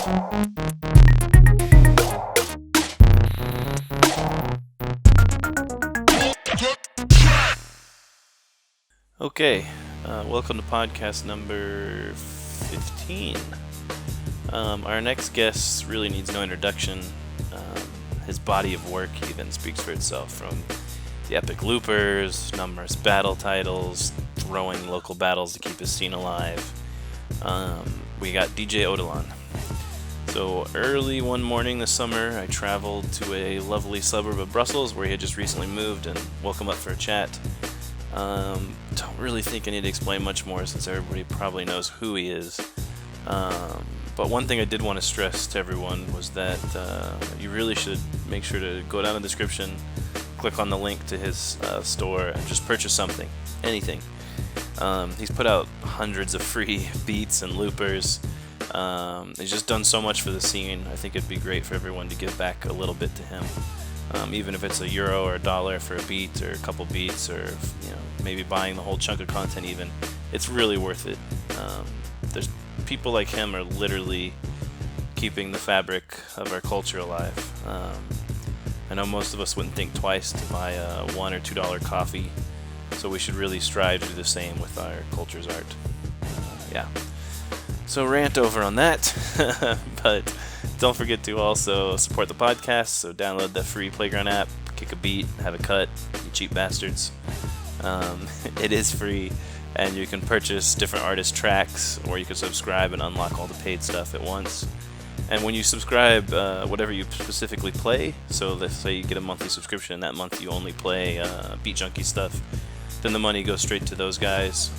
Okay, welcome to podcast number 15. Our next guest really needs no introduction. His body of work even speaks for itself, from the epic loopers, numerous battle titles, throwing local battles to keep his scene alive. We got DJ Odilon. So early one morning this summer, I traveled to a lovely suburb of Brussels where he had just recently moved and woke him up for a chat. Don't really think I need to explain much more since everybody probably knows who he is. But one thing I did want to stress to everyone was that you really should make sure to go down in the description, click on the link to his store, and just purchase something, anything. He's put out hundreds of free beats and loopers. He's just done so much for the scene. I think it'd be great for everyone to give back a little bit to him. Even if it's €1 or $1 for a beat or a couple beats, or maybe buying the whole chunk of content even, it's really worth it. There's people like him are literally keeping the fabric of our culture alive. I know most of us wouldn't think twice to buy a $1 or $2 coffee, so we should really strive to do the same with our culture's art. So rant over on that, but don't forget to also support the podcast, so download the free Playground app, kick a beat, have a cut, you cheap bastards. It is free, and you can purchase different artist tracks, or you can subscribe and unlock all the paid stuff at once. And when you subscribe, whatever you specifically play, so let's say you get a monthly subscription, and that month you only play Beat Junkie stuff, then the money goes straight to those guys.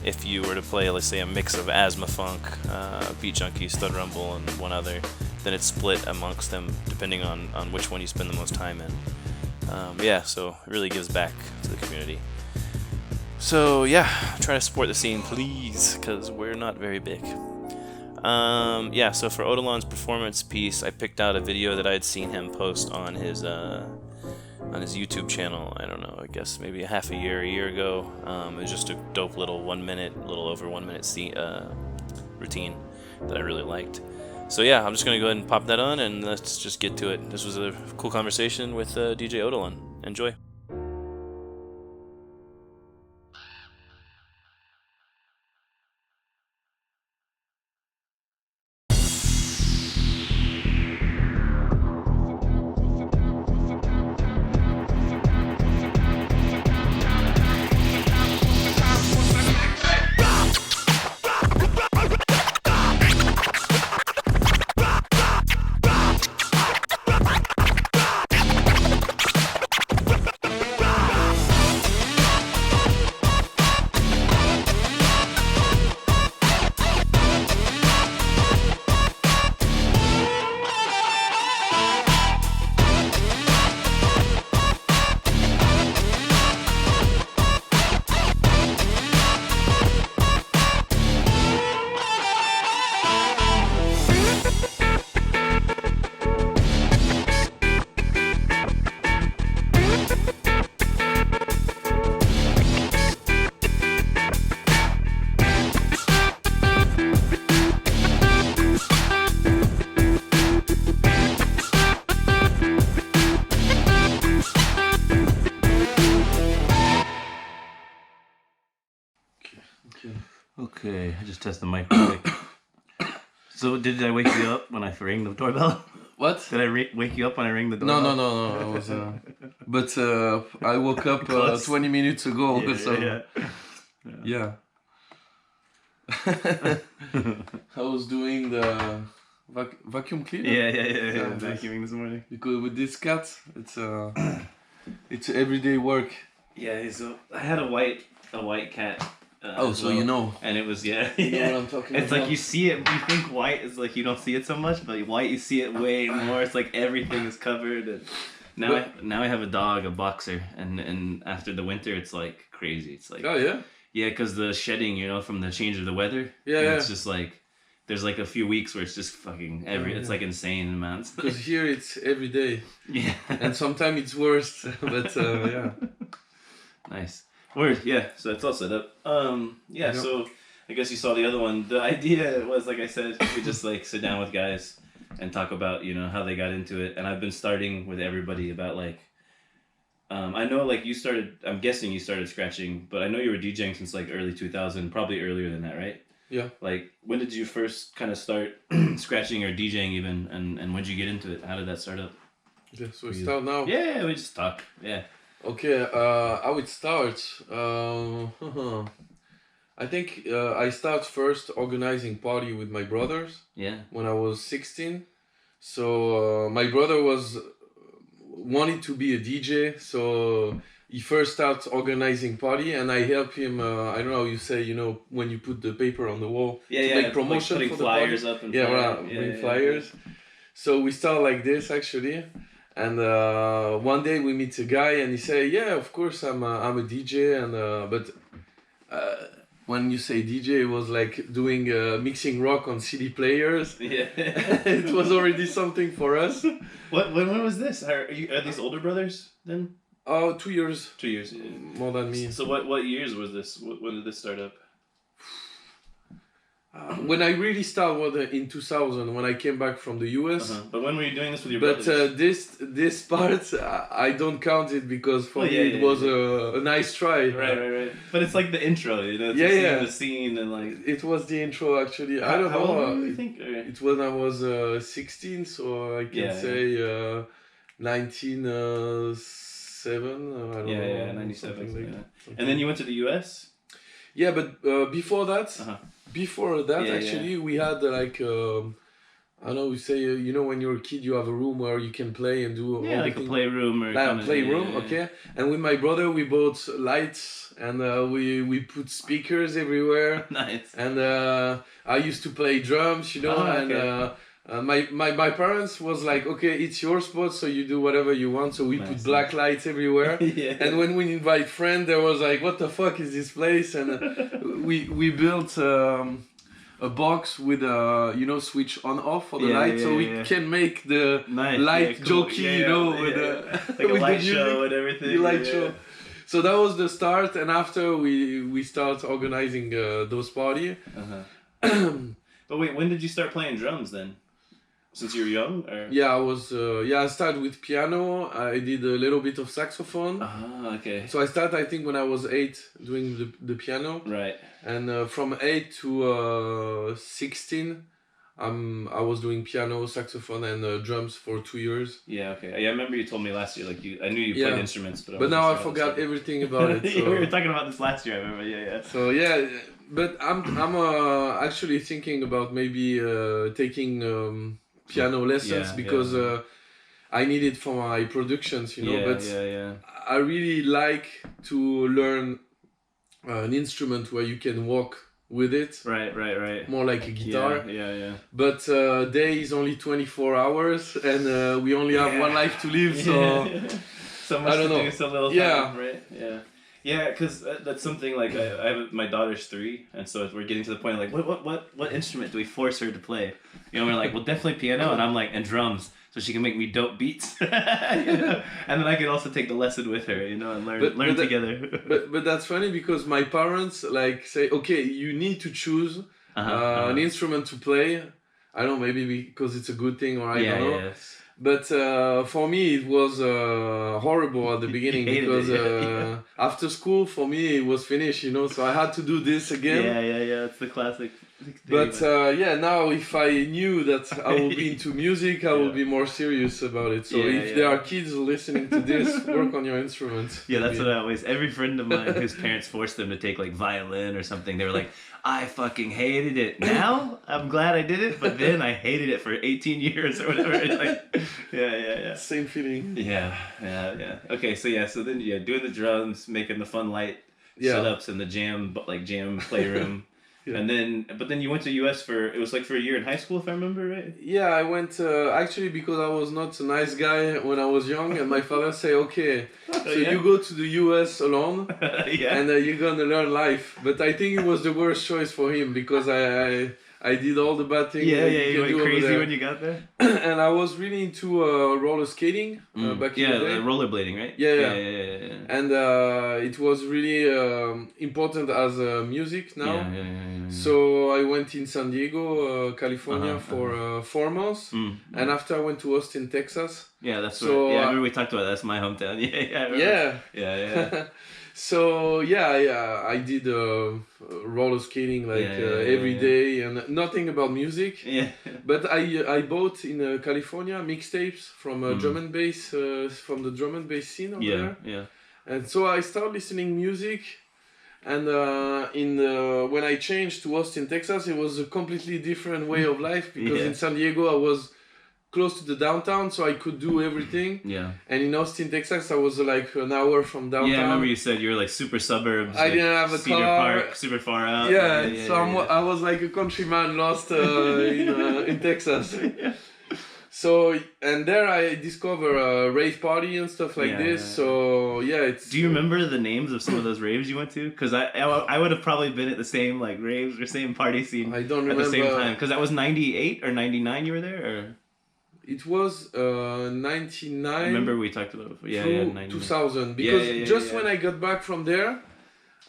If you were to play, let's say, a mix of Asthma Funk, Beat Junkie, Stud Rumble, and one other, then it's split amongst them depending on which one you spend the most time in. So it really gives back to the community. So try to support the scene, please, because we're not very big. So for Odilon's performance piece, I picked out a video that I had seen him post on his YouTube channel. I don't know, I guess maybe a year ago. It was just a dope little little over 1 minute routine that I really liked. So I'm just gonna go ahead and pop that on, and let's just get to it. This was a cool conversation with DJ Odilon. Enjoy. Okay, I just test the mic real quick. So did I wake you up when I rang the doorbell? What? Did I wake you up when I rang the doorbell? No. I was, but I woke up 20 minutes ago. Yeah. I was doing the vacuum cleaner. Yeah. Vacuuming this morning. Because with this cat, it's everyday work. Yeah, so I had a white cat. So you know. And it was, You know what I'm talking it's about? like you see it, you think white is like you don't see it so much, but white you see it way more. It's like everything is covered. And now I have a dog, a boxer, and after the winter it's like crazy. It's like, oh yeah? Yeah, because the shedding, from the change of the weather. Yeah. It's just like, there's like a few weeks where it's just fucking it's like insane amounts. Because here it's every day. Yeah. And sometimes it's worse, but yeah. Nice. Word, yeah, so that's all set up. So I guess you saw the other one. The idea was, like I said, we just like sit down with guys and talk about, you know, how they got into it. And I've been starting with everybody about like, I know like you started, I'm guessing you started scratching, but I know you were DJing since like early 2000, probably earlier than that, right? Yeah. Like, when did you first kind of start scratching or DJing even, and when did you get into it? How did that start up? Yeah, so we start now. Yeah, we just talk. Yeah. Okay, I would start. I think I start first organizing party with my brothers. Yeah. When I was 16. So my brother wanted to be a DJ, so he first started organizing party, and I help him. I don't know how you say, you know, when you put the paper on the wall to make promotion like for the flyers party. up and bring flyers. So we start like this actually, and one day we meet a guy, and he say, "Yeah, of course I'm a DJ," and but. When you say DJ, it was like doing mixing rock on CD players. Yeah. It was already something for us. When was this? Are these older brothers then? Oh, 2 years. 2 years. Yeah. More than me. So what years was this? When did this start up? When I really started was in 2000 when I came back from the US. But when were you doing this with your brothers? But this part I don't count it because for me it was a nice try. Right. But it's like the intro, you know. The scene and like. It was the intro actually. I don't know. How old were you think? It was when I was 16, so I can say 1907. I don't know. 97. Like that. And then you went to the US. Yeah, but before that. Before that, we had like I don't know. We say you know when you're a kid, you have a room where you can play and do like a playroom or playroom. Okay, and with my brother, we bought lights and we put speakers everywhere. Nice. And I used to play drums, you know, and my parents was like, okay, it's your spot, so you do whatever you want. So we put black lights everywhere. And when we invite friends, there was like, what the fuck is this place? And we built a box with a switch on off for the light, so we can make the light jokey, you know, with like a light show and everything. The light show. So that was the start, and after we start organizing those party. But wait, when did you start playing drums then? Since you were young? Or? Yeah, I was. I started with piano. I did a little bit of saxophone. Okay. So I started, I think, when I was 8, doing the piano. Right. And from 8 to 16, I was doing piano, saxophone, and drums for 2 years. Yeah. Okay. Yeah, I remember you told me last year. Like I knew you played instruments, but now I forgot everything about it. So. We were talking about this last year. I remember. Yeah. So yeah, but I'm actually thinking about maybe taking. Piano lessons because I need it for my productions, you know. I really like to learn an instrument where you can walk with it. Right. More like a guitar. Yeah. But day is only 24 hours, and we only have one life to live. So so much I don't know. Do, so little time, right? Yeah. Yeah, because that's something like I have my daughter's 3, and so we're getting to the point like what instrument do we force her to play? You know, we're like, well, definitely piano, and I'm like, and drums, so she can make me dope beats. You know? And then I can also take the lesson with her, you know, and learn together. but that's funny because my parents like say, okay, you need to choose an instrument to play. I don't know, maybe because it's a good thing or I don't know. Yes. But for me, it was horrible at the beginning because after school, for me, it was finished, you know, so I had to do this again. Yeah, it's the classic. But now if I knew that I would be into music, I would be more serious about it. So if there are kids listening to this, work on your instruments. Yeah, that's what I always, every friend of mine whose parents forced them to take like violin or something, they were like, I fucking hated it. Now I'm glad I did it, but then I hated it for 18 years or whatever. Like, yeah. Same feeling. Yeah. Okay, so then doing the drums, making the fun light setups in the jam playroom. And then you went to US for a year in high school, if I remember right. Yeah, I went actually because I was not a nice guy when I was young, and my father say, okay, so you go to the US alone, and you're gonna learn life. But I think it was the worst choice for him because I I did all the bad things. You went crazy when you got there. And I was really into roller skating back in the day. Rollerblading, right? Yeah. And it was really important as music now. Yeah. So I went in San Diego, California for 4 months, and after I went to Austin, Texas. Yeah, that's so. I remember we talked about that. That's my hometown. Yeah. So I did roller skating every day, and nothing about music. Yeah. But I bought in California mixtapes from drum and bass from the drum and bass scene over there. Yeah. And so I started listening music, and when I changed to Austin, Texas, it was a completely different way of life because in San Diego I was close to the downtown, so I could do everything. Yeah. And in Austin, Texas, I was like an hour from downtown. Yeah, I remember you said you were like super suburbs. I didn't have a Cedar car. Park, super far out. I was like a countryman lost in Texas. So, and there I discovered a rave party and stuff like this. So, it's... Do you remember the names of some of those raves you went to? Because I would have probably been at the same like raves or same party scene I don't remember. At the same time. Because that was 98 or 99 you were there? Or... It was 99. I remember we talked about it before. 2000. Because when I got back from there,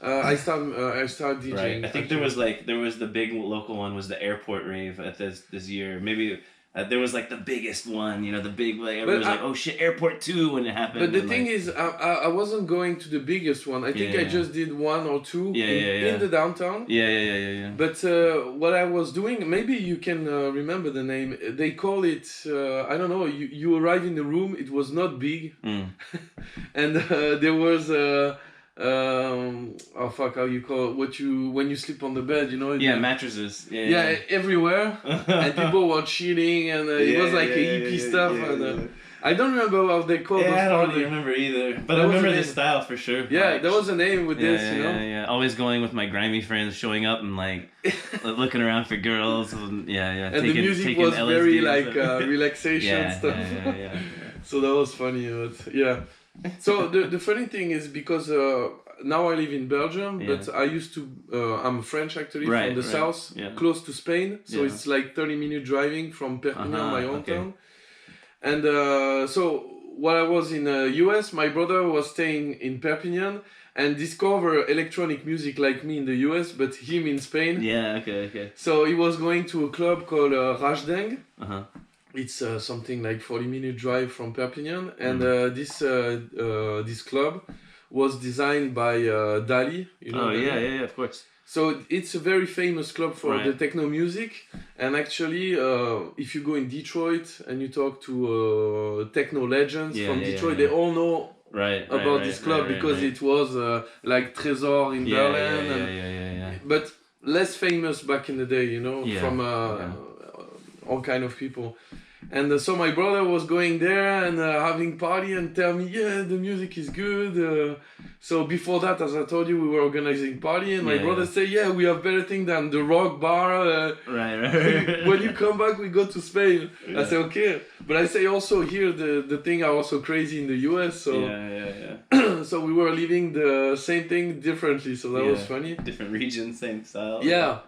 I started DJing. Right. I think there was the big local one was the airport rave at this year. Maybe there was like the biggest one, the big everyone was like, oh shit, airport 2 when it happened. But the thing is, I wasn't going to the biggest one. I think I just did 1 or 2 in the downtown. Yeah. But what I was doing, maybe you can remember the name. They call it, I don't know. You arrive in the room. It was not big, and there was. How you call it? When you sleep on the bed, mattresses. Everywhere, and people were chilling, and it was like a hippie stuff. I don't remember how they called. I don't really remember either, but I remember the style for sure. Yeah, there was a name with this, Yeah. Always going with my grimy friends, showing up and like looking around for girls, and And the music was LSD very like relaxation stuff. Yeah. So that was funny, but yeah. So the funny thing is because now I live in Belgium, but I used to I'm French actually from the south, close to Spain. So it's like 30-minute driving from Perpignan, my hometown. And so while I was in US, my brother was staying in Perpignan and discovered electronic music like me in the US, but him in Spain. Yeah, okay. So he was going to a club called Rajdeng. It's something like 40-minute drive from Perpignan, and this club was designed by Dali. Of course. So it's a very famous club for the techno music, and actually, if you go in Detroit and you talk to techno legends from Detroit, they all know about this club because it was like Trésor in Berlin, but less famous back in the day, from all kind of people. And so my brother was going there and having party and tell me, the music is good. So before that, as I told you, we were organizing party, and my brother said, we have better thing than the rock bar. When you come back, we go to Spain. I say, okay. But I say also here, the thing are also crazy in the US. So so we were living the same thing differently. So that was funny. Different region, same style. Yeah.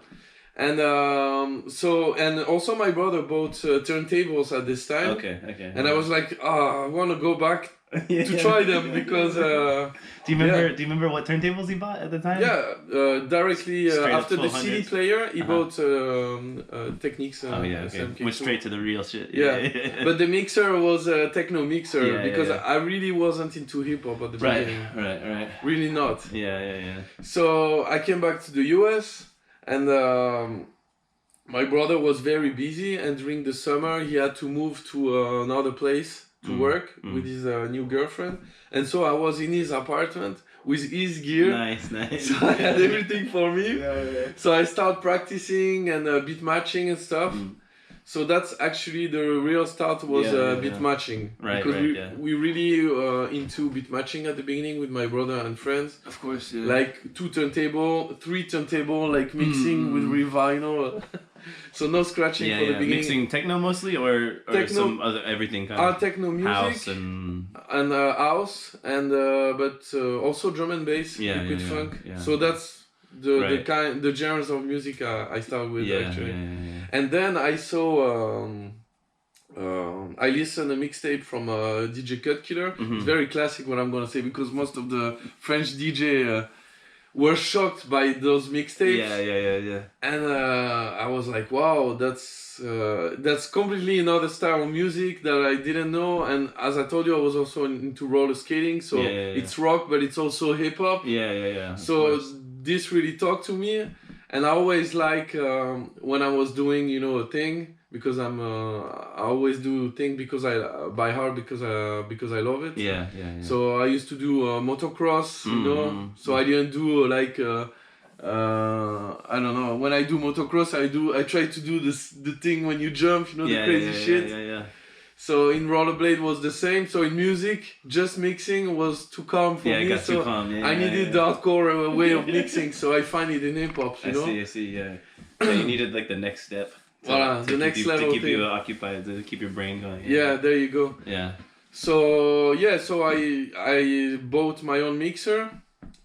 And and also my brother bought turntables at this time. Okay. And I was like, I want to go back to try them because. Do you remember what turntables he bought at the time? Yeah, directly after the CD player, he bought Technics. Went straight to the real shit. Yeah. But the mixer was a techno mixer because I really wasn't into hip hop at the beginning. Right. Really not. Yeah. So I came back to the US. And my brother was very busy, and during the summer he had to move to another place to work with his new girlfriend. And so I was in his apartment with his gear. Nice. So I had everything for me. So I started practicing and beat matching and stuff. So that's actually the real start was beat matching. Because we really into beat matching at the beginning with my brother and friends. Of course, Like 2 turntable, 3 turntable, like mixing with vinyl. So no scratching for the beginning. Mixing techno mostly or some other everything kind of techno music, house and house and but also drum and bass, liquid funk. So that's the genres of music I started with actually. And then I saw I listened a mixtape from DJ Cut Killer. It's very classic what I'm gonna say because most of the French DJ were shocked by those mixtapes. Yeah. And I was like, wow, that's completely another style of music that I didn't know. And as I told you, I was also into roller skating, so it's rock, but it's also hip hop. Yeah. So this really talked to me, and I always like when I was doing, a thing, because I always do thing because by heart because I love it. Yeah. So I used to do motocross, So I didn't do like I don't know. When I do motocross, I try to do the thing when you jump, the crazy shit. Yeah. So in rollerblade was the same. So in music, just mixing was too calm for me. It got so too calm. I needed the hardcore way of mixing. So I find it in hip hop. I see. Yeah. So you needed like the next step. The next level to keep thing. you occupied, to keep your brain going. Yeah, there you go. Yeah. So I bought my own mixer,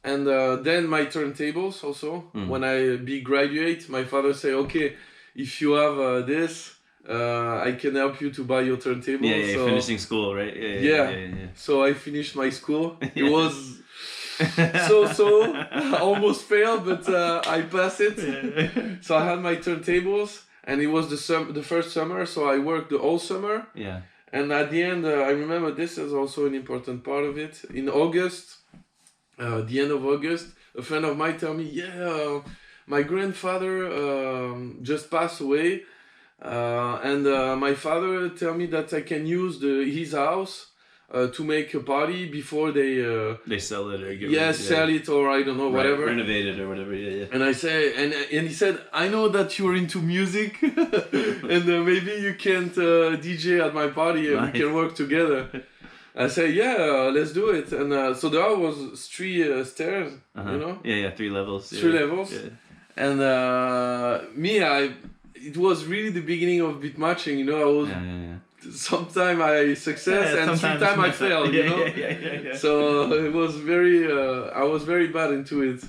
and then my turntables also. When I be graduate, my father say, okay, if you have this, I can help you to buy your turntable. Yeah, so, finishing school, right? Yeah. So I finished my school. It was so almost failed, but I passed it. So I had my turntables, and it was the first summer. So I worked the whole summer. Yeah. And at the end, I remember this is also an important part of it. In August, the end of August, a friend of mine tell me, my grandfather just passed away. And my father tell me that I can use his house to make a party before they sell it or get rid of it. Sell it, or I don't know, whatever, renovate it or whatever. Yeah. And I say, and he said, I know that you're into music, and maybe you can't DJ at my party, and we can work together. I say, let's do it. And so there was 3 stairs, Yeah, 3 levels. 3 levels. Yeah. And it was really the beginning of beat matching, I was... Sometimes I success and sometimes I fail, Yeah. So it was very, I was very bad into it.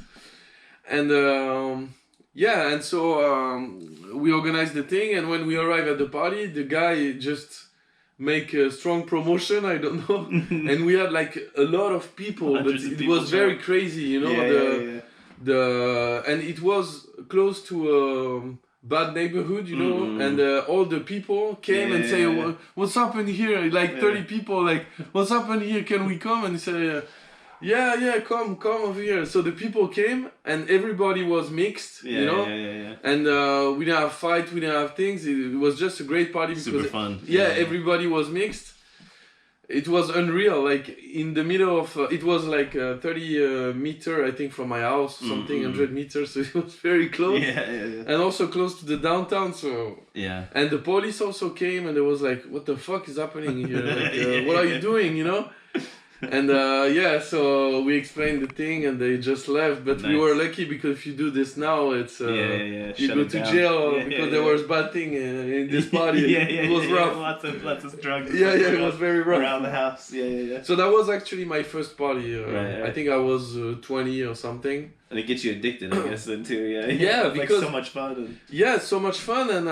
And and so we organized the thing, and when we arrived at the party, the guy just make a strong promotion, I don't know. And we had like a lot of people, but it was very crazy, and it was close to bad neighborhood, and all the people came and say, what's happened here? Like 30 people, like, what's happened here? Can we come? And he said, come over here. So the people came, and everybody was mixed, and we didn't have fight, we didn't have things. It was just a great party because super fun. Everybody was mixed. It was unreal, like in the middle of, it was like 30 meter, I think, from my house, something 100 meters, so it was very close. And also close to the downtown, so... Yeah. And the police also came, and it was like, what the fuck is happening here? Like, what are you doing, And so we explained the thing, and they just left. But we were lucky, because if you do this now, it's you go to jail because there was bad thing in this party. It was rough. Lots of drugs. It was very rough around the house. Yeah. So that was actually my first party. Right. I think I was 20 or something. And it gets you addicted, I guess, then too. Yeah, because like so much fun. So much fun, and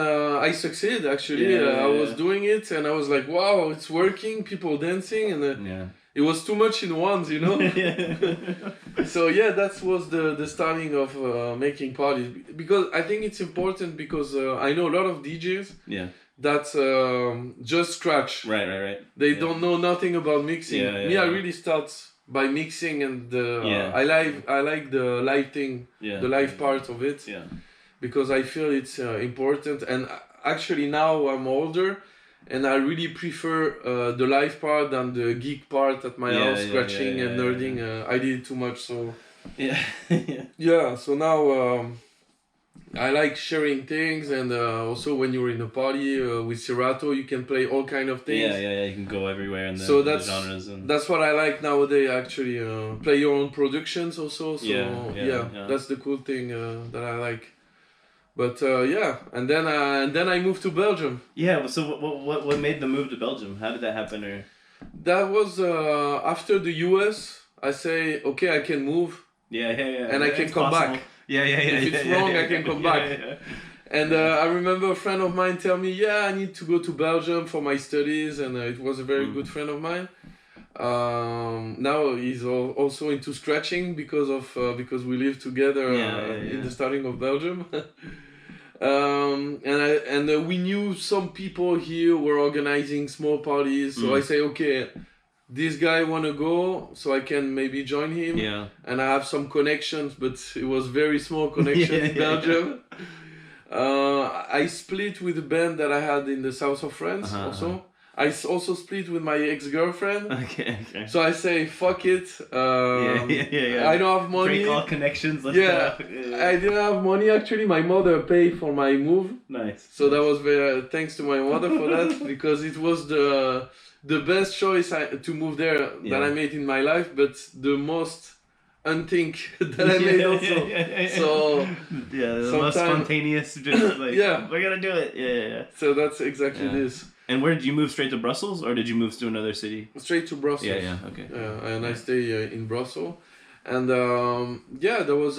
I succeeded actually. I was doing it, and I was like, wow, it's working. People dancing, and it was too much in once, So that was the starting of making parties, because I think it's important, because I know a lot of DJs that just scratch. Right. They don't know nothing about mixing. I really start by mixing, and I like the live thing, the live part of it, because I feel it's important. And actually now I'm older, and I really prefer the live part than the geek part at my house, scratching and nerding. I did it too much, so... So now I like sharing things, and also when you're in a party with Serato, you can play all kind of things. You can go everywhere in the genres. That's what I like nowadays, actually. Play your own productions also, so that's the cool thing that I like. But and then I moved to Belgium. Yeah. So what made the move to Belgium? How did that happen? Or that was after the US. I say, okay, I can move. Yeah. And I can come back. If it's wrong, I can come back. And I remember a friend of mine tell me, I need to go to Belgium for my studies, and it was a very good friend of mine. Now he's also into scratching because we live together in the starting of Belgium. And we knew some people here were organizing small parties, so I say, okay, this guy wanna go, so I can maybe join him. Yeah. And I have some connections, but it was very small connections in Belgium. I split with a band that I had in the south of France also. I also split with my ex-girlfriend. Okay. So I say, fuck it. I don't have money. Break all connections. I didn't have money actually. My mother paid for my move. Nice. So that was very thanks to my mother for that, because it was the best choice to move there that I made in my life, but the most unthink that I made also. So the most spontaneous, just like we're gonna do it. Yeah. So that's exactly this. And where did you move? Straight to Brussels, or did you move to another city? Straight to Brussels. Yeah. Okay. And I stay in Brussels, and there was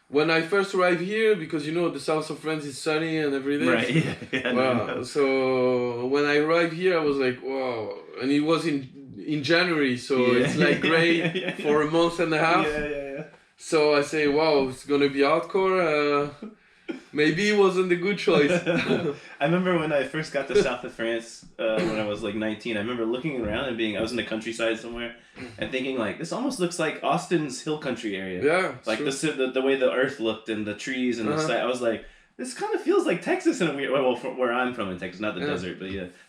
when I first arrived here, because the south of France is sunny and everything. Right. So when I arrived here, I was like, wow, and it was in January, so it's like gray for a month and a half. Yeah. So I say, wow, it's gonna be hardcore. Maybe it wasn't a good choice. I remember when I first got to south of France when I was like 19. I remember looking around and I was in the countryside somewhere and thinking like, this almost looks like Austin's hill country area. Yeah. Like the way the earth looked and the trees and the sky. I was like, this kind of feels like Texas in a weird way. Well, from where I'm from in Texas, not the desert,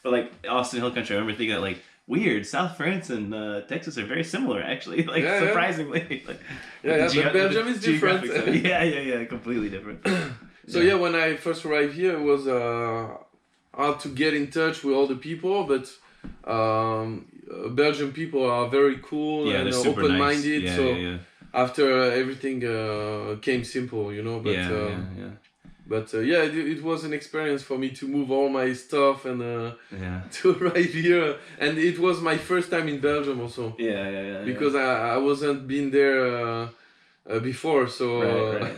but like Austin hill country. I remember thinking that like, weird, South France and Texas are very similar actually, like surprisingly. But Belgium is different. Yeah, completely different. So when I first arrived here, it was hard to get in touch with all the people, but Belgian people are very cool and open-minded. Nice. After everything came simple, but it was an experience for me to move all my stuff and to arrive here, and it was my first time in Belgium also. Because I wasn't been there before, so right.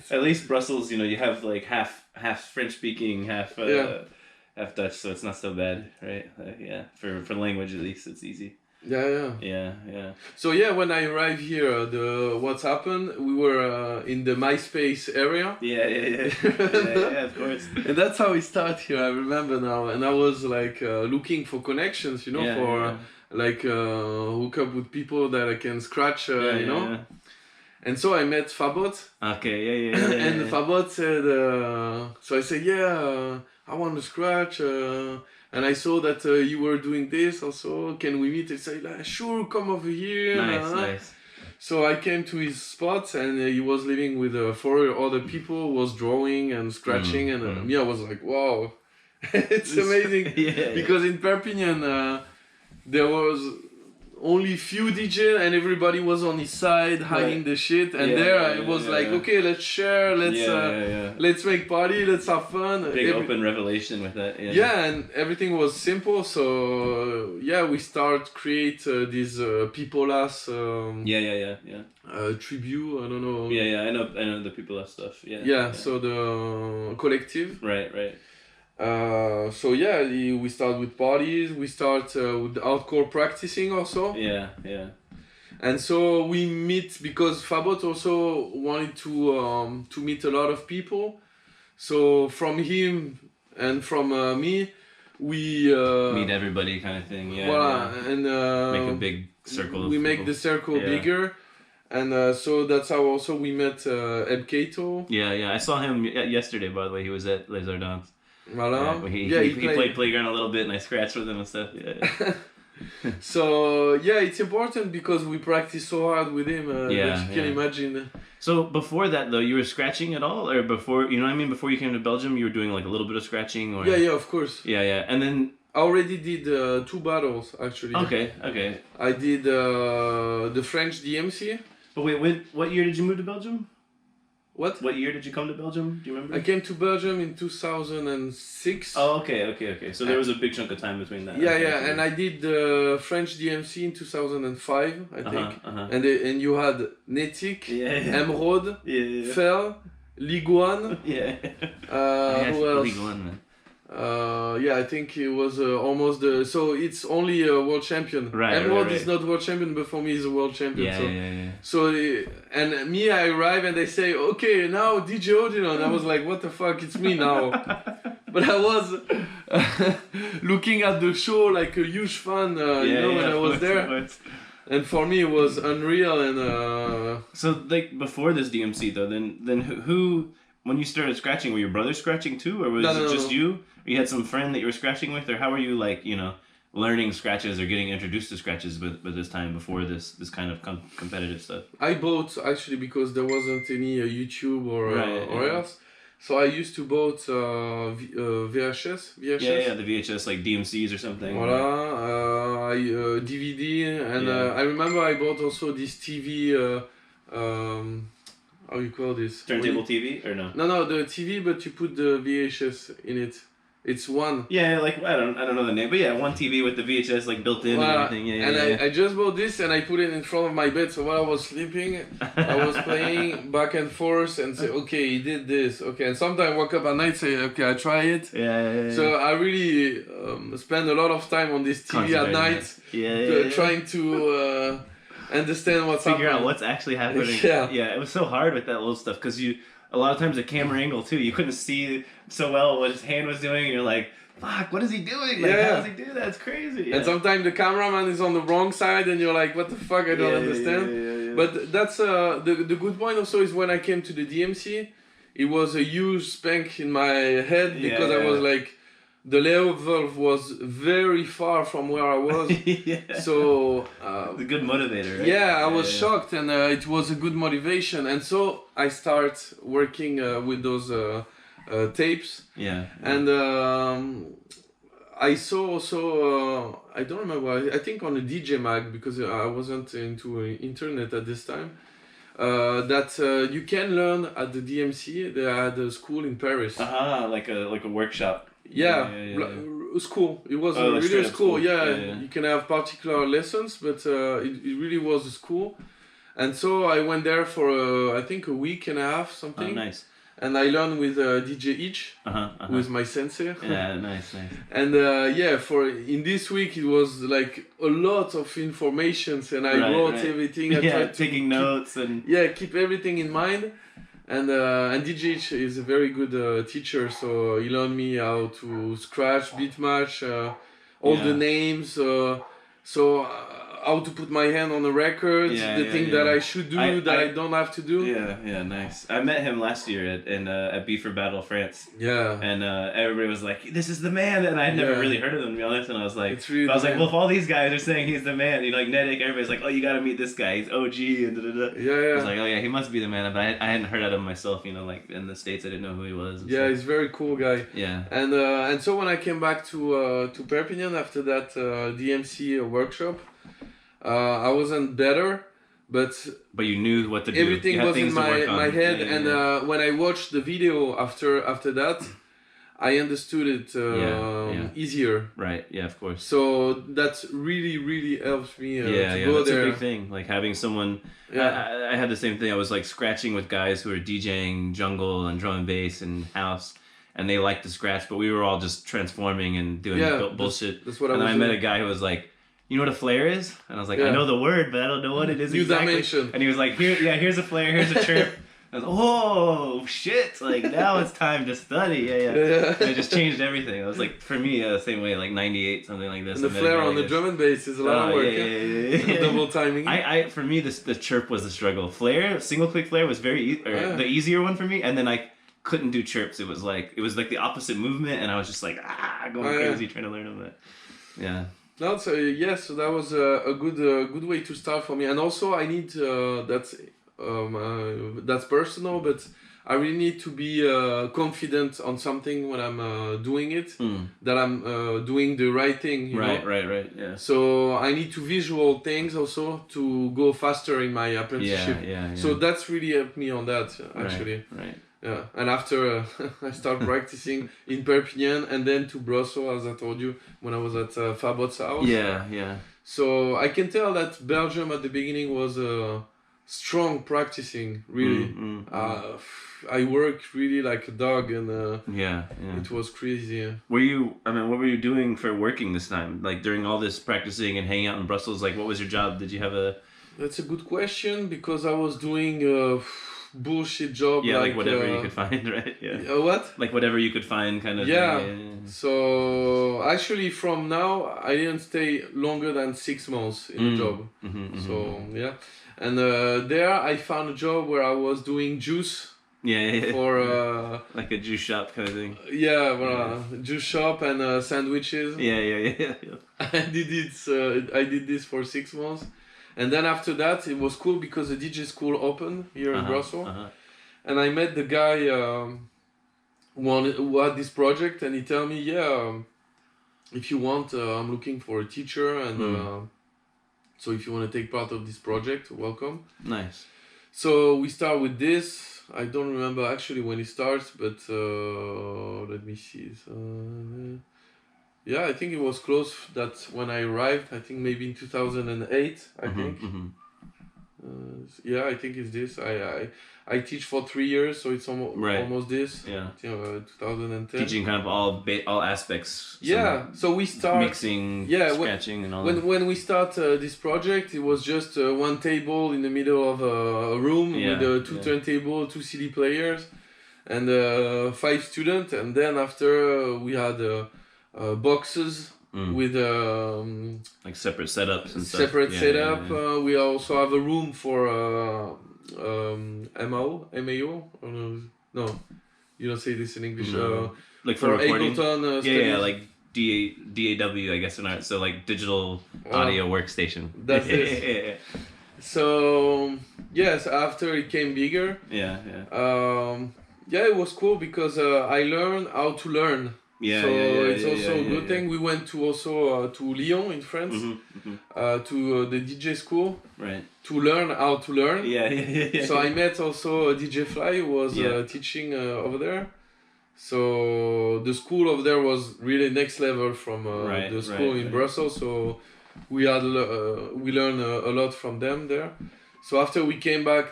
At least Brussels, you have like half French speaking, half Dutch, so it's not so bad, right? For language at least it's easy. Yeah. So when I arrived here, what's happened? We were in the MySpace area. Yeah, of course. And that's how it started here. I remember now, and I was like looking for connections, like hook up with people that I can scratch, And so I met Fabot. Okay, And Fabot said, so I said, I want to scratch. And I saw that you were doing this also. Can we meet? He said, sure, come over here. Nice. So I came to his spot, and he was living with 4 other people, was drawing and scratching. And me, I was like, wow, it's amazing. Because in Perpignan, there was only few DJ and everybody was on his side hiding the shit, and it was okay, let's share, let's make party, let's have fun. Big open revelation with that. And everything was simple, so we start create this People's tribute, I don't know. I know the People's stuff. So the collective. Right. We start with parties, we start with hardcore practicing also. And so we meet, because Fabot also wanted to meet a lot of people. So from him and from me, we meet everybody kind of thing. And make a big circle. We make the circle bigger. And so that's how also we met Eb Kato. I saw him yesterday, by the way. He was at Les Ardents. Voilà. He played Playground a little bit, and I scratched with him and stuff. So it's important because we practice so hard with him that you can imagine. So before that though, you were scratching at all, or before before you came to Belgium, you were doing like a little bit of scratching, or of course. And then I already did 2 battles actually. Okay. I did the French DMC. But wait, what year did you move to Belgium? What? What year did you come to Belgium? Do you remember? I came to Belgium in 2006. Oh, okay. So there was a big chunk of time between that. Yeah, okay, yeah, and I did the French DMC in 2005, I think. Uh-huh. And you had Netic, Herrmutt, yeah. Fel, Ligue 1. Yeah. Who else? League One, man. Yeah, I think it was almost the. So it's only a world champion. Right. Herrmutt is not world champion, but for me, he's a world champion. Yeah. So and me, I arrive and they say, okay, now DJ Odilon. I was like, what the fuck? It's me now. But I was looking at the show like a huge fan, when I was there. And for me, it was unreal. And so, like before this DMC, though, then who when you started scratching, were your brothers scratching too, or was it just you? Or you had some friend that you were scratching with, or how were you learning scratches or getting introduced to scratches by this time before this kind of competitive stuff? I bought actually because there wasn't any YouTube or else. So I used to bought VHS. Yeah, the VHS like DMCs or something. Voilà, DVD, and I remember I bought also this TV. How you call this? Turntable TV or no? No, the TV, but you put the VHS in it. It's one. Yeah, like I don't know the name, but yeah, one TV with the VHS like built in and everything. Yeah. I just bought this and I put it in front of my bed. So while I was sleeping, I was playing back and forth and say, okay, he did this. Okay, and sometimes I wake up at night say, okay, I try it. Yeah. So I really spend a lot of time on this TV at night, trying to understand what's happening. Figure out what's actually happening. Yeah, it was so hard with that little stuff because a lot of times the camera angle too, you couldn't see so well what his hand was doing, and you're like, fuck, what is he doing? Like, how does he do that? It's crazy. Yeah. And sometimes the cameraman is on the wrong side, and you're like, what the fuck? I don't understand. Yeah. But that's the good point also is when I came to the DMC, it was a huge spank in my head because I was like, the level was very far from where I was. So the good motivator, right? Yeah, I was shocked, and it was a good motivation, and so I start working with those tapes. And I saw also I don't remember, I think on a DJ mag, because I wasn't into internet at this time, that you can learn at the DMC. They had a school in Paris. Like a workshop. School. It was really a school. You can have particular lessons, but it really was a school. And so I went there for I think a week and a half, something. Oh, nice. And I learned with DJ Ich, who is my sensei. Yeah, nice. And for in this week it was like a lot of informations, and I wrote everything. I tried to taking notes and keep everything in mind. And DJ Ich is a very good teacher, so he learned me how to scratch, beat match, all the names, so how to put my hand on the record, that I should do I don't have to do. Yeah, nice. I met him last year at Beef for Battle France. Yeah. And everybody was like, "This is the man," and I had never really heard of him, to be honest. And I was like, well, if all these guys are saying he's the man, like Netic, everybody's like, "Oh, you gotta meet this guy. He's OG." And I was like, "Oh yeah, he must be the man," but I hadn't heard of him myself. Like in the States, I didn't know who he was. He's a very cool guy. Yeah. And so when I came back to Perpignan after that DMC workshop. I wasn't better, but you knew what to do. Everything was in my head, and when I watched the video after that, I understood it easier. Right. Yeah. Of course. So that really helps me to go that's there. A big thing. Like having someone. I had the same thing. I was like scratching with guys who were DJing jungle and drum and bass and house. And they liked to scratch, but we were all just transforming and doing bullshit. That's what and I was then I met a guy who was like, "You know what a flare is?" And I was like, "I know the word, but I don't know what it is New exactly." dimension. And he was like, here's a flare, here's a chirp." I was like, "Oh shit! Like now it's time to study." Yeah. And it just changed everything. It was like for me the same way, like '98, something like this. And the flare on the drum and bass is a lot of work. Yeah. Double timing. I for me the chirp was the struggle. Flare, single click flare was the easier one for me, and then I couldn't do chirps. It was like the opposite movement, and I was just like going crazy trying to learn them. But yeah. No, so so that was a good way to start for me, and also I need that's personal, but I really need to be confident on something when I'm doing it, that I'm doing the right thing. You know? Right. Yeah. So I need to visual things also to go faster in my apprenticeship. Yeah. So that's really helped me on that actually. Right. Yeah, and after I started practicing in Perpignan and then to Brussels, as I told you, when I was at Fabot's house. Yeah. So I can tell that Belgium at the beginning was strong practicing, really. I worked really like a dog, and it was crazy. What were you doing for working this time? Like during all this practicing and hanging out in Brussels, like what was your job? Did you have a... That's a good question, because I was doing bullshit job. Yeah, like whatever you could find, right? Yeah. What? Like whatever you could find, kind of. Yeah. Thing. So actually, from now, I didn't stay longer than 6 months in the job. So yeah, and there I found a job where I was doing juice. Yeah. For like a juice shop kind of thing. Yeah, juice shop and sandwiches. Yeah. I did this for 6 months. And then after that, it was cool because the DJ school opened here in Brussels. And I met the guy who had this project, and he told me, if you want, I'm looking for a teacher, and so if you want to take part of this project, welcome. Nice. So we start with this. I don't remember actually when it starts, but let me see. Yeah, I think it was close that when I arrived. I think maybe in 2008. I think. I think it's this. I teach for 3 years, so it's almost this. Yeah. 2010. Teaching kind of all aspects. Yeah. So we start mixing, scratching, and all. When we start this project, it was just one table in the middle of a room with two turntables, 2 CD players, and 5 students. And then after we had boxes with like separate setups and stuff. Separate setup. We also have a room for MAO. No, you don't say this in English. Like for recording. Ableton, like DAW, I guess, in art. So like digital audio workstation. That's it. So yes, after it came bigger. It was cool because I learned how to learn. It's also a good thing. We went to Lyon in France to the DJ school to learn how to learn. So I met also DJ Fly, who was teaching over there. So the school over there was really next level from the school in Brussels. So we learned a lot from them there. So after we came back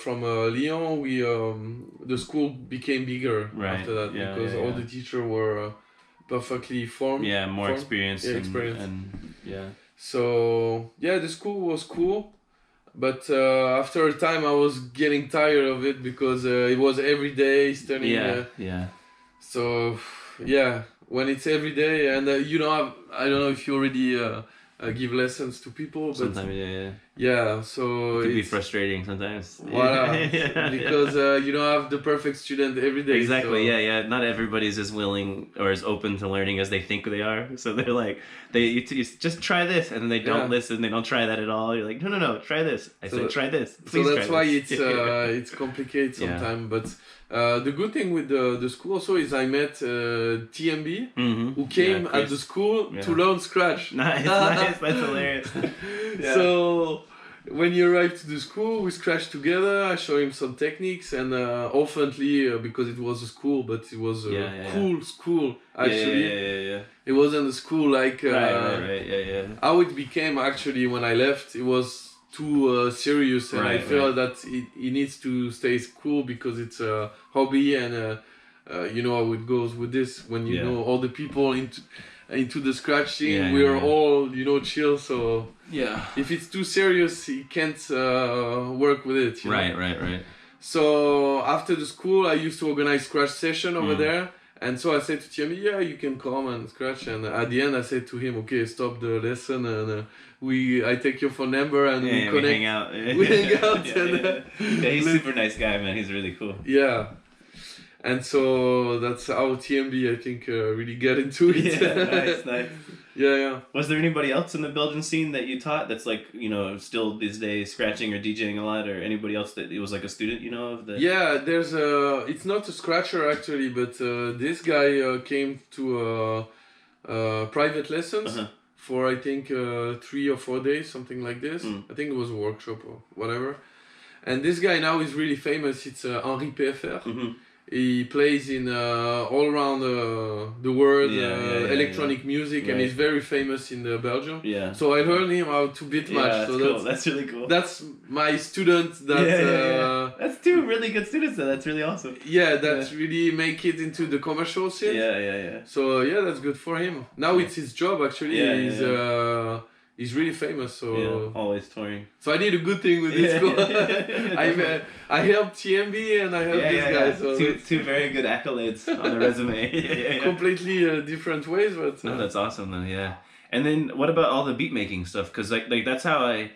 from Lyon, the school became bigger after that because all the teachers were perfectly formed. Yeah, more experienced. So the school was cool, but after a time I was getting tired of it because it was every day studying. So when it's every day and I don't know if you already give lessons to people, but sometimes so it could be frustrating sometimes. Because you don't have the perfect student every day. Exactly. So. Not everybody's as willing or as open to learning as they think they are. So they're like, you just try this, and then they don't listen. They don't try that at all. You're like, no, try this. I said try this. Please so that's try why this. it's complicated sometimes. But the good thing with the school also is I met TMB who came at the school to learn Scratch. Nice, that's hilarious. So when he arrived to the school, we scratched together. I showed him some techniques, and oftenly because it was a school, but it was a cool school actually. It wasn't a school like how it became actually when I left. It was too serious, and I felt that it needs to stay cool because it's a hobby, and you know how it goes with this when you know all the people into the Scratch scene. We're all chill, so if it's too serious, you can't work with it. Right. So after the school, I used to organize Scratch session over there, and so I said to Tiami, you can come and Scratch, and at the end I said to him, okay, stop the lesson, and I take your phone number and we connect. We hang out. We hang out. He's a super nice guy, man. He's really cool. And so that's how TMB, I think, really get into it. Yeah, nice. Yeah. Was there anybody else in the Belgian scene that you taught that's like, still these days scratching or DJing a lot, or anybody else that it was like a student, of the... Yeah, there's it's not a scratcher actually, but this guy came to private lessons for I think 3 or 4 days, something like this. I think it was a workshop or whatever. And this guy now is really famous. It's Henri PFR. He plays in all around the world electronic music, and he's very famous in Belgium. Yeah. So I learned him how to beat match. So cool. That's really cool. That's my student. That that's 2 really good students. Though. That's really awesome. Yeah, that really make it into the commercial scene. Yeah. So yeah, that's good for him. Now it's his job actually. He's really famous, so always touring. So I did a good thing with this school. I helped TMB and I helped this guy. So two very good accolades on the resume. Completely different ways, but no, that's awesome though. Yeah. And then what about all the beat making stuff? Because like that's how I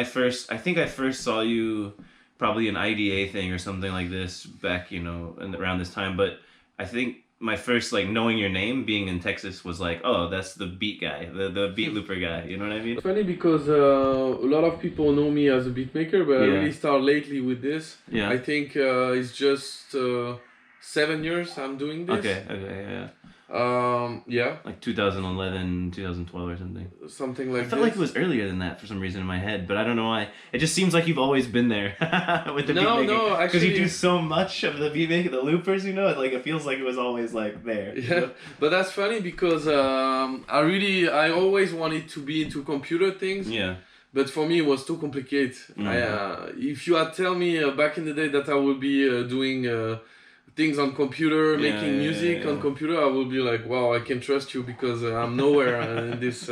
first saw you probably an IDA thing or something like this back around this time. But I think my first knowing your name being in Texas was like, oh, that's the beat guy, the beat looper guy. You know what I mean? It's funny because a lot of people know me as a beat maker, but I really started lately with this. Yeah. I think it's just 7 years I'm doing this. Okay, yeah. Like 2011, 2012 or something. Something like that. I felt like it was earlier than that for some reason in my head, but I don't know why. It just seems like you've always been there with the beat making. No, actually. Because you do so much of the beat making, the loopers, it feels like it was always there. Yeah, but that's funny because I always wanted to be into computer things. Yeah. But for me, it was too complicated. If you had tell me back in the day that I would be doing things on computer, making music on computer, I will be like, wow, I can trust you because I'm nowhere in this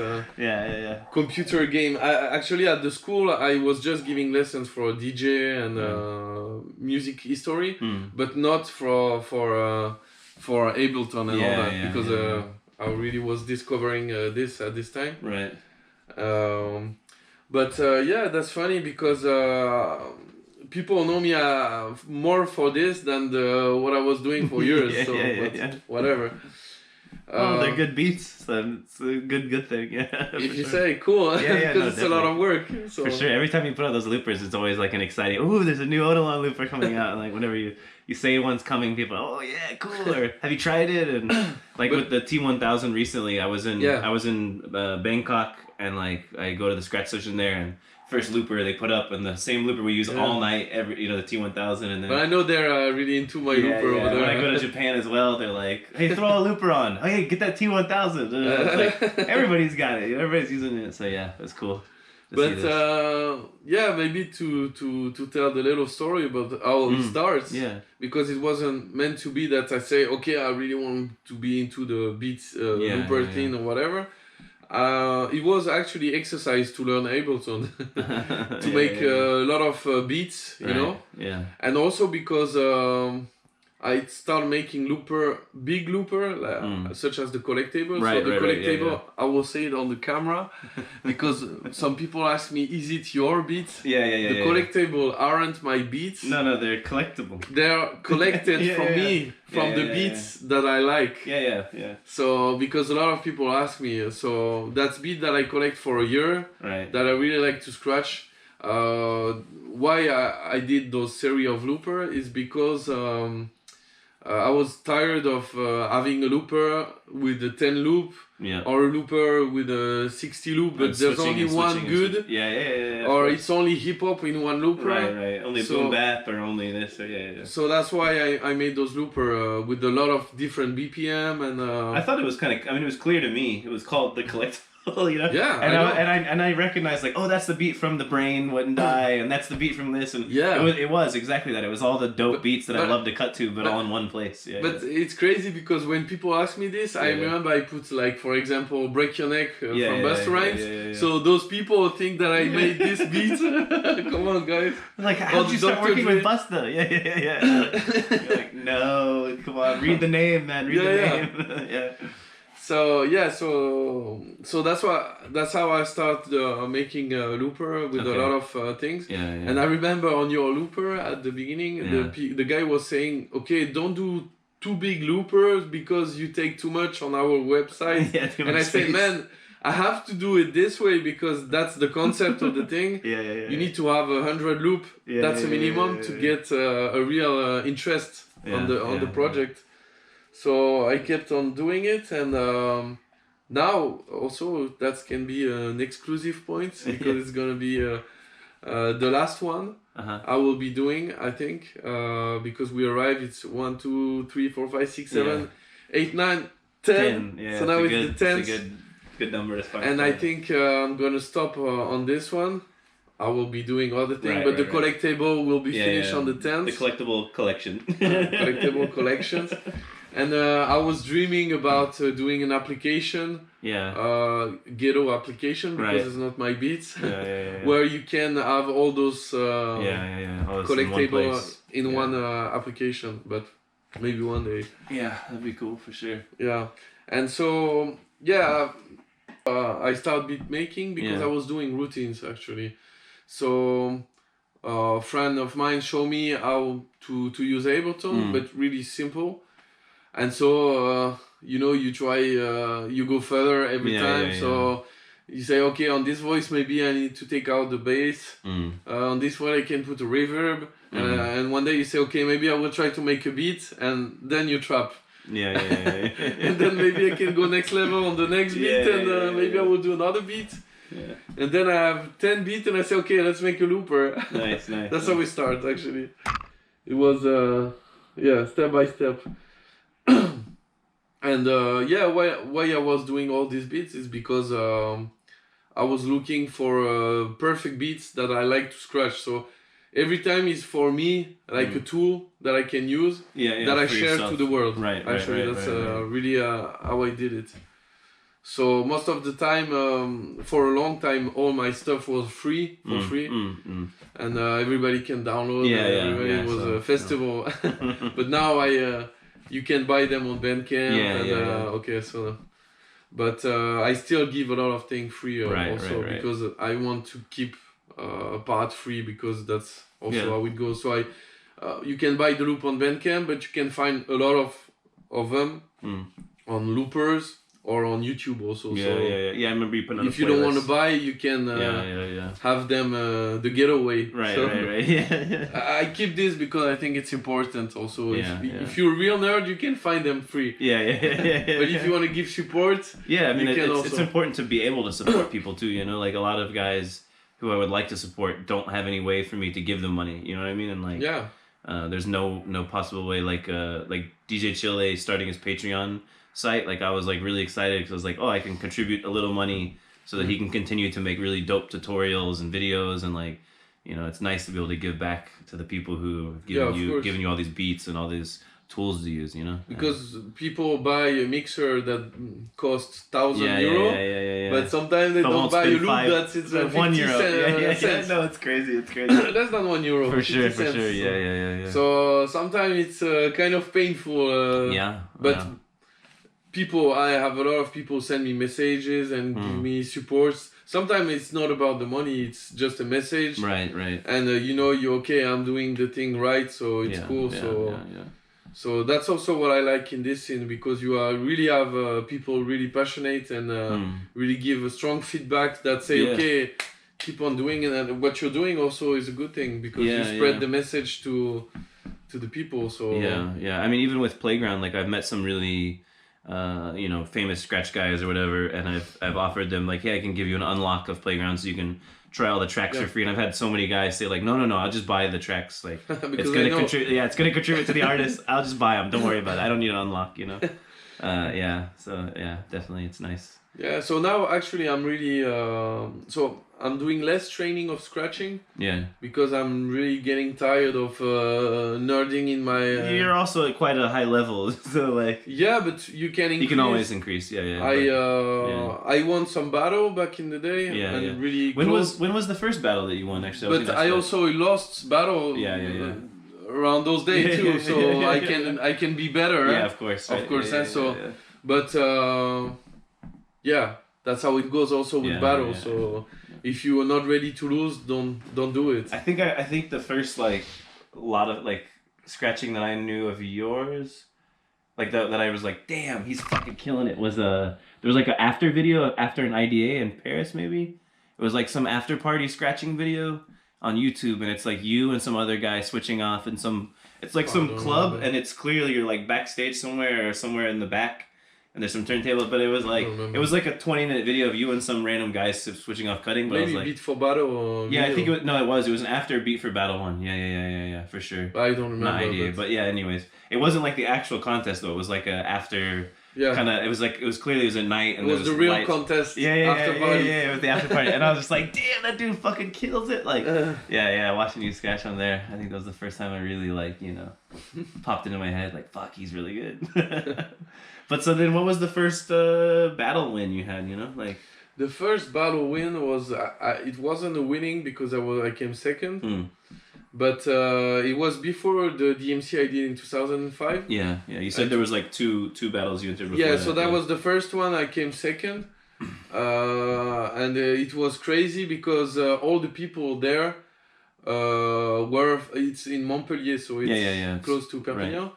computer game. Actually, at the school, I was just giving lessons for DJ and music history, but not for Ableton and all that, because I really was discovering this at this time. Right. But that's funny because people know me more for this than what I was doing for years. Whatever. They're good beats, so it's a good thing. Yeah. If you say, cool, because it's a lot of work. So. For sure. Every time you put out those loopers, it's always like an exciting, ooh, there's a new Odilon looper coming out. And whenever you say one's coming, people are, oh yeah, cool. Or have you tried it? And with the T1000 recently, I was in Bangkok, and I go to the scratch session there, and first looper they put up, and the same looper we use all night, the T1000, and then. But I know they're really into my looper over there. When I go to Japan as well, they're like, "Hey, throw a looper on. Oh, hey, get that T1000." It's everybody's got it. Everybody's using it. So yeah, that's cool. But maybe to tell the little story about how it starts. Yeah. Because it wasn't meant to be that I say, okay, I really want to be into the beats looper thing or whatever. It was actually exercise to learn Ableton to make a lot of beats, you know. Yeah. And also because I started making big looper, such as the collectible. So the collectible, I will say it on the camera, because some people ask me, is it your beats? The collectible aren't my beats. No, they're collectible. They're collected from me, from the beats that I like. Yeah. So, because a lot of people ask me, so that's beat that I collect for a year, that I really like to scratch. Why I did those series of looper is because I was tired of having a looper with a 10 loop or a looper with a 60 loop, but there's only one good. Or it's only hip hop in one looper. Right. Only boom bap or only this. So that's why I made those looper with a lot of different BPM and. I thought it was it was clear to me. It was called the collectible. Yeah, and I recognized oh, that's the beat from The Brain Wouldn't Die, and that's the beat from this, and it was exactly that. It was all the dope beats that I love to cut to, but all in one place. But it's crazy because when people ask me this, I remember I put for example, Break Your Neck from Busta Rhymes. So those people think that I made this beat. Come on, guys. How'd you start working with Busta? Yeah. You're no, come on, read the name, man. Read the name. So yeah, so that's how I started making a looper with a lot of things. Yeah, yeah. And I remember on your looper at the beginning, the guy was saying, okay, don't do too big loopers because you take too much on our website. Yeah, and I said, man, I have to do it this way because that's the concept of the thing. Yeah. You need to have 100 loop. That's a minimum to get a real interest on the project. So I kept on doing it, and now also that can be an exclusive point because it's gonna be the last one I will be doing, I think, because we arrived. It's 1, 2, 3, 4, 5, 6, 7, 8, 9, 10. Yeah, so now it's the 10th. It's a good number to find. And I think I'm gonna stop on this one. I will be doing other things, but the collectible will be finished on the 10th. The collectible collection. Collectible collections. And I was dreaming about doing an application, ghetto application, because it's not my beats, where you can have all those collectibles in one application, but maybe one day. Yeah, that'd be cool for sure. Yeah, and so I started beat making because I was doing routines actually. So a friend of mine showed me how to use Ableton, but really simple. And so, you try, you go further every time. So you say, okay, on this voice, maybe I need to take out the bass. On this one, I can put a reverb. And one day you say, okay, maybe I will try to make a beat. And then you trap. Yeah. And then maybe I can go next level on the next beat. And maybe I will do another beat. Yeah. And then I have 10 beats and I say, okay, let's make a looper. Nice. That's how we start, actually. It was, step by step. And why I was doing all these beats is because I was looking for perfect beats that I like to scratch. So every time is for me like a tool that I can use that I share to the world. Right. Actually, that's really how I did it. So most of the time, for a long time, all my stuff was free for free, and everybody can download. It was a festival, but now you can buy them on Bandcamp. Okay, so, but I still give a lot of things free because I want to keep part free because that's also how it goes. So you can buy the loop on Bandcamp, but you can find a lot of them on loopers. Or on YouTube also. I remember you putting on if you don't want to buy, you can have them the getaway. Right. I keep this because I think it's important also. If you're a real nerd, you can find them free. But if you want to give support, I mean, it's important to be able to support people too. Like a lot of guys who I would like to support don't have any way for me to give them money. You know what I mean? And there's no possible way. Like DJ Chile starting his Patreon site, like I was like really excited because I was like, I can contribute a little money so that he can continue to make really dope tutorials and videos, and like, it's nice to be able to give back to the people who have given you all these beats and all these tools to use, because people buy a mixer that costs €1,000, but sometimes they don't buy a loop that's it's €1 cents. No, it's crazy. That's not €1 for sure. So sometimes it's kind of painful. But I have a lot of people send me messages and give me supports. Sometimes it's not about the money, it's just a message. Right. And you're okay, I'm doing the thing right, so it's cool. So that's also what I like in this scene, because you really have people really passionate and really give a strong feedback that say, okay, keep on doing it. And what you're doing also is a good thing because you spread the message to the people. So I mean, even with Playground, like I've met some really famous scratch guys or whatever, and I've offered them like, hey, I can give you an unlock of Playground so you can try all the tracks for free. And I've had so many guys say like, no, I'll just buy the tracks. Like it's gonna contribute. Yeah, it's gonna contribute to the artist. I'll just buy them. Don't worry about it. I don't need an unlock. So definitely it's nice. Yeah. So now actually I'm really I'm doing less training of scratching. Because I'm really getting tired of nerding in my. You're also at quite a high level, so like. Yeah, but you can increase. You can always increase. I won some battle back in the day. Really. When was the first battle that you won actually? But I also lost battle. Around those days too, so I can be better. Yeah, of course. Of course, But yeah, that's how it goes also with battle. So if you are not ready to lose, don't do it. I think the first like lot of like scratching that I knew of yours, like that I was like, damn, he's fucking killing it. Was there was like an after video after an IDA in Paris maybe. It was like some after party scratching video on YouTube, and it's like you and some other guy switching off in some. It's like some club, and it's clearly you're like backstage somewhere or somewhere in the back, and there's some turntables. But it was like a 20-minute video of you and some random guys switching off cutting. But maybe I was like, Beat for Battle. Or yeah, I think it was an after Beat for Battle one. Yeah, for sure. I don't remember. Not idea, but yeah. Anyways, it wasn't like the actual contest though. It was like a after. Yeah. Kind of. It was clearly it was a night, and it was the real contest. Yeah, it was the after party, and I was just like, damn, that dude fucking kills it. Like, watching you scratch on there, I think that was the first time I really popped into my head like, fuck, he's really good. But so then, what was the first battle win you had? The first battle win was it wasn't a winning because I came second. But it was before the DMC I did in 2005. Yeah. You said there was like two battles you entered before. Yeah, so that was the first one. I came second, and it was crazy because all the people there it's in Montpellier, so it's close to Perpignan, right.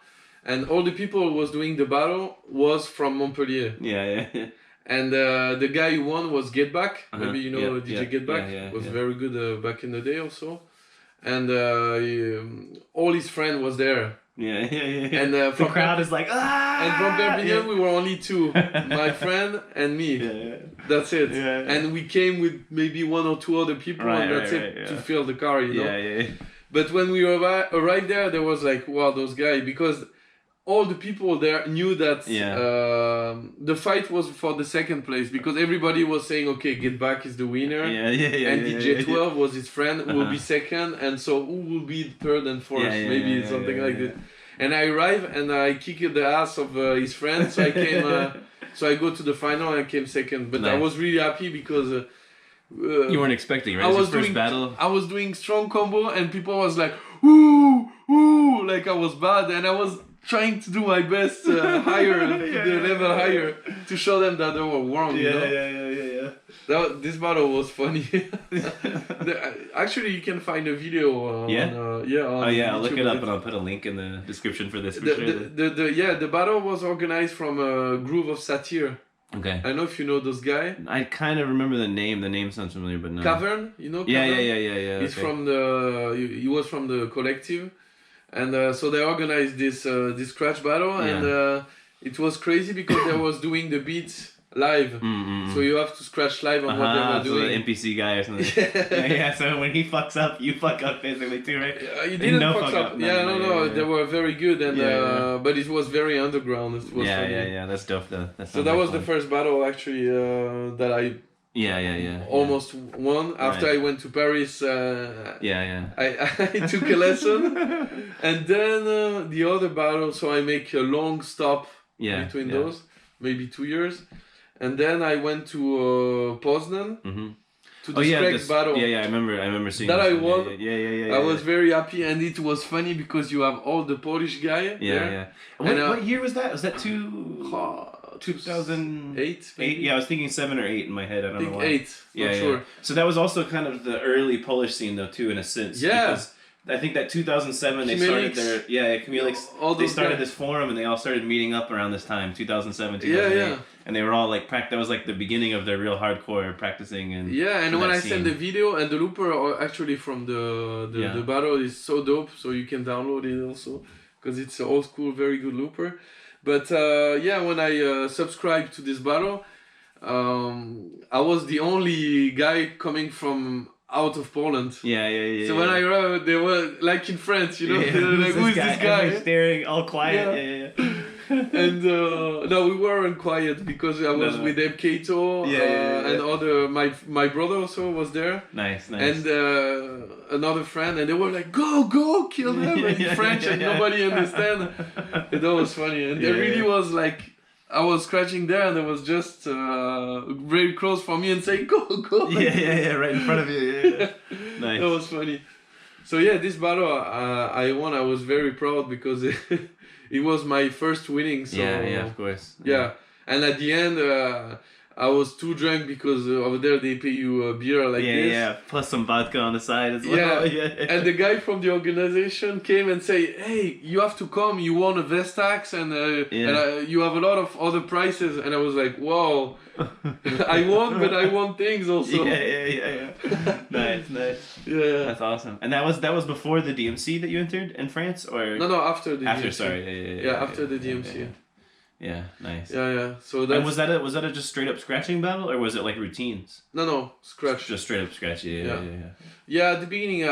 And all the people who was doing the battle was from Montpellier. Yeah. And the guy who won was Get Back. Maybe you know DJ Get Back was very good back in the day also. And all his friend was there. Yeah. And the crowd is like, ah! And from Perpignan, we were only two. My friend and me. Yeah. That's it. Yeah. And we came with maybe one or two other people, and that's it to fill the car, you know? Yeah. But when we arrived there was like, wow, those guys, because all the people there knew that the fight was for the second place, because everybody was saying, okay, Get Back is the winner. And DJ12 was his friend who will be second, and so who will be third and fourth, maybe something like that. And I arrived and I kicked the ass of his friend, so I came, so I go to the final and I came second. But I was really happy because you weren't expecting, right? First battle. I was doing strong combo and people was like, ooh, like I was bad, and I was trying to do my best higher, the level higher, to show them that they were wrong. Yeah. This battle was funny. Actually, you can find a video. I'll look it up and I'll put a link in the description for this. The battle was organized from a Groove of Satire. Okay. I don't know if you know those guys. I kind of remember the name. The name sounds familiar, but no. Cavern, you know Cavern? Yeah. He's from he was from the collective. And so they organized this scratch battle, and it was crazy because they was doing the beats live. So you have to scratch live on what they were doing. So the NPC guy or something. Yeah. So when he fucks up, you fuck up basically too, right? You didn't fuck up. No. They were very good, and but it was very underground. It was funny. Yeah. That's dope though. So that was the first battle actually that I. Almost won. After I went to Paris, I took a lesson. And then the other battle, so I make a long stop between those, maybe 2 years. And then I went to Poznan to the Scratch battle. Yeah, I remember seeing that. I won. Yeah. I was very happy, and it was funny because you have all the Polish guys there. What year was that? Was that 2008? Yeah, I was thinking 7 or 8 in my head. I don't know why. 8. Sure. So that was also kind of the early Polish scene, though, too, in a sense. Yeah. Because I think that 2007 they started their Chmelix. They started this forum and they all started meeting up around this time, 2007, 2008. And they were all like that was like the beginning of their real hardcore practicing and. Yeah, and when I sent the video and the looper actually from the battle is so dope, so you can download it also because it's an old school, very good looper. But when I subscribed to this battle, I was the only guy coming from out of Poland. Yeah. So when I arrived, they were like in France, you know, they were like, who is this guy? Staring, all quiet. Yeah. And no, we weren't quiet because I was with Kato and other. My brother also was there. Nice. And another friend, and they were like, "Go, kill them!" in French, and nobody understand. And that was funny, and there really was like. I was scratching there, and it was just very close for me, and saying, "Go!" Yeah, right in front of you. Yeah. Nice. That was funny. So this battle I won. I was very proud because it was my first winning. So, yeah, of course. Yeah, And at the end, I was too drunk because over there they pay you a beer like this. Yeah, plus some vodka on the side as well. Yeah. And the guy from the organization came and say, "Hey, you have to come. You won a Vestax and you have a lot of other prizes." And I was like, "Whoa, I won, but I won things also." Yeah. Nice. Yeah. That's awesome. And that was before the DMC that you entered in France, or No, after the after? DMC. Sorry. Yeah, after the DMC. Yeah, nice. Yeah. So and was that a just straight up scratching battle, or was it like routines? No, scratch. Just straight up scratch. Yeah. Yeah, at the beginning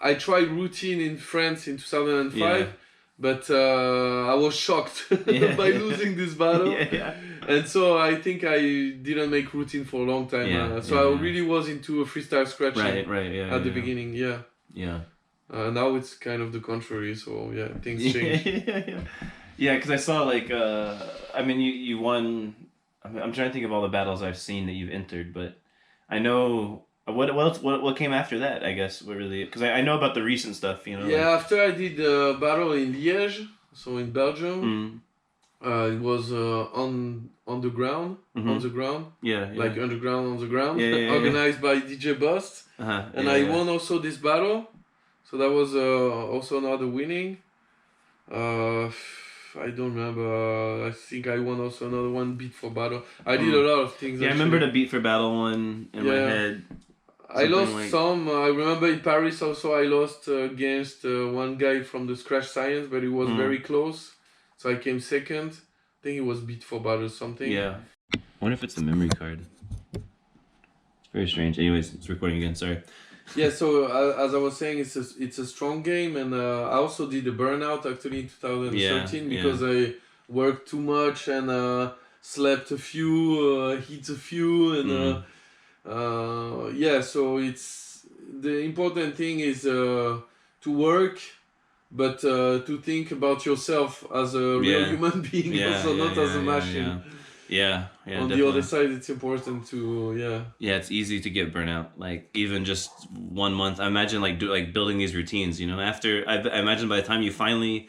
I tried routine in France in 2005, but I was shocked by losing this battle. And so I think I didn't make routine for a long time. I really was into a freestyle scratching at the beginning. Yeah. Now it's kind of the contrary. So things change. Yeah, because I saw like I mean you won. I'm trying to think of all the battles I've seen that you've entered, but I know what came after that. I guess really because I know about the recent stuff. You know. Yeah, after I did the battle in Liège, so in Belgium, it was on the ground, on the ground. Like underground on the ground, organized by DJ Bust, and I won also this battle, so that was also another winning. I don't remember. I think I won also another one, Beat for Battle. I did a lot of things. Yeah, I remember the Beat for Battle one in my head. I lost some. I remember in Paris also I lost against one guy from the Scratch Science, but it was very close. So I came second. I think it was Beat for Battle or something. Yeah. I wonder if it's the memory card. It's very strange. Anyways, it's recording again. Sorry. Yeah, so as I was saying, it's a strong game, and I also did a burnout actually in 2013 because I worked too much and slept a few, hit a few, and so it's the important thing is to work, but to think about yourself as a real human being, also not as a machine. Yeah, on definitely. the other side, it's important to Yeah, it's easy to get burnout. Like even just 1 month. I imagine like building these routines. You know, after I imagine by the time you finally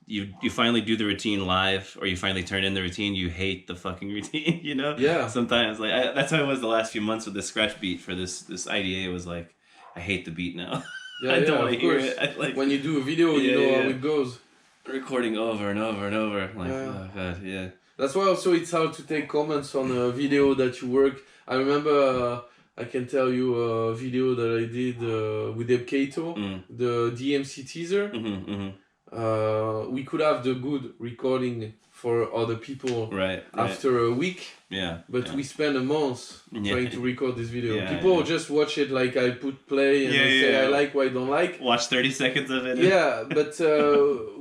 do the routine live, or you finally turn in the routine, you hate the fucking routine. You know. Yeah. Sometimes that's how it was the last few months with the scratch beat for this IDA. It was like I hate the beat now. I don't want to hear it. When you do a video, you know how it goes. Recording over and over and over. Like oh god, yeah. That's why also it's hard to take comments on a video that you work. I remember I can tell you a video that I did with Kato, the DMC teaser. We could have the good recording for other people after a week. But we spent a month trying to record this video. People just watch it like I put play and they say I like or I don't like. Watch 30 seconds of it. Yeah, but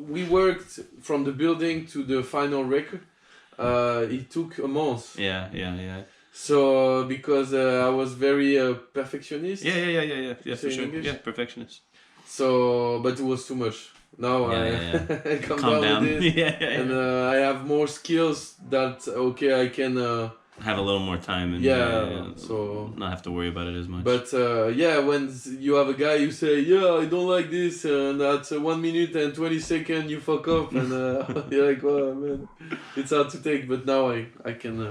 we worked from the building to the final record. It took a month. Yeah. So because I was very perfectionist. Yeah, for sure. Yeah, perfectionist. So, but it was too much. Now I calm down with it, and I have more skills that I can have a little more time and so not have to worry about it as much. But when you have a guy you say I don't like this, and at 1 minute and 20 seconds you fuck up, and you're like, oh man, it's hard to take. But now I can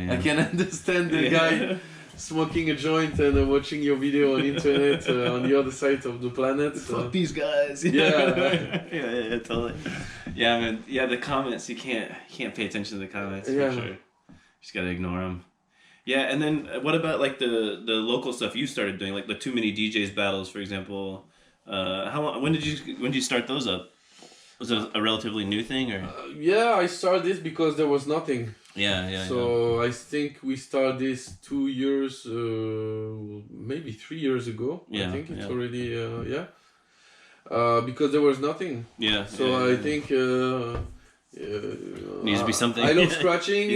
I can understand the guy smoking a joint and watching your video on internet on the other side of the planet. Fuck these guys. Yeah, totally. Yeah, man. Yeah, the comments, you can't pay attention to the comments for sure. Just gotta ignore them. Yeah, and then what about like the local stuff you started doing, like the Too Many DJs battles, for example? How long? When did you start those up? Was it a relatively new thing, or? I started this because there was nothing. Yeah. So I think we started this 2 years, maybe 3 years ago. I think it's already because there was nothing. Yeah. So I think needs to be something. I love scratching.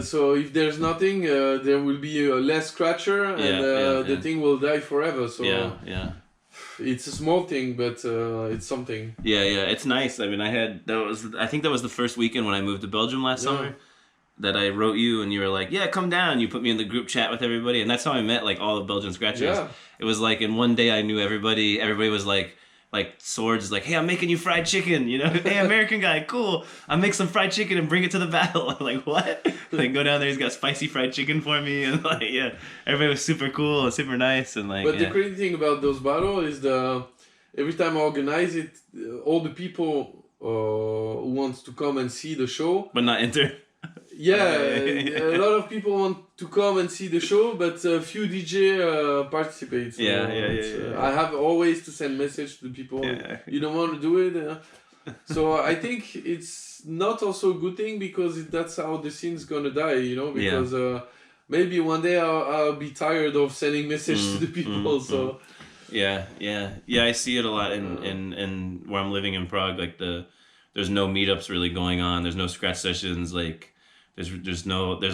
So if there's nothing, there will be a less scratcher, and the thing will die forever. So it's a small thing, but it's something. Yeah, it's nice. I mean, I think that was the first weekend when I moved to Belgium last summer that I wrote you, and you were like, yeah, come down. You put me in the group chat with everybody, and that's how I met like all the Belgian scratchers. Yeah. It was like in one day I knew everybody. Everybody was like like Swords is like, hey, I'm making you fried chicken, you know? Hey, American guy, cool. I'll make some fried chicken and bring it to the battle. I'm like, what? Like, go down there, he's got spicy fried chicken for me, and like, yeah, everybody was super cool and super nice, and like. But the crazy thing about those battles is every time I organize it, all the people who wants to come and see the show, but not enter. Yeah, a lot of people want to come and see the show, but few DJ participate. So Yeah. I have always to send message to the people. Yeah. You don't want to do it. So I think it's not also a good thing because that's how the scene's gonna die. You know, because maybe one day I'll be tired of sending message to the people. So. Yeah. I see it a lot in where I'm living in Prague. Like there's no meetups really going on. There's no scratch sessions. Like there's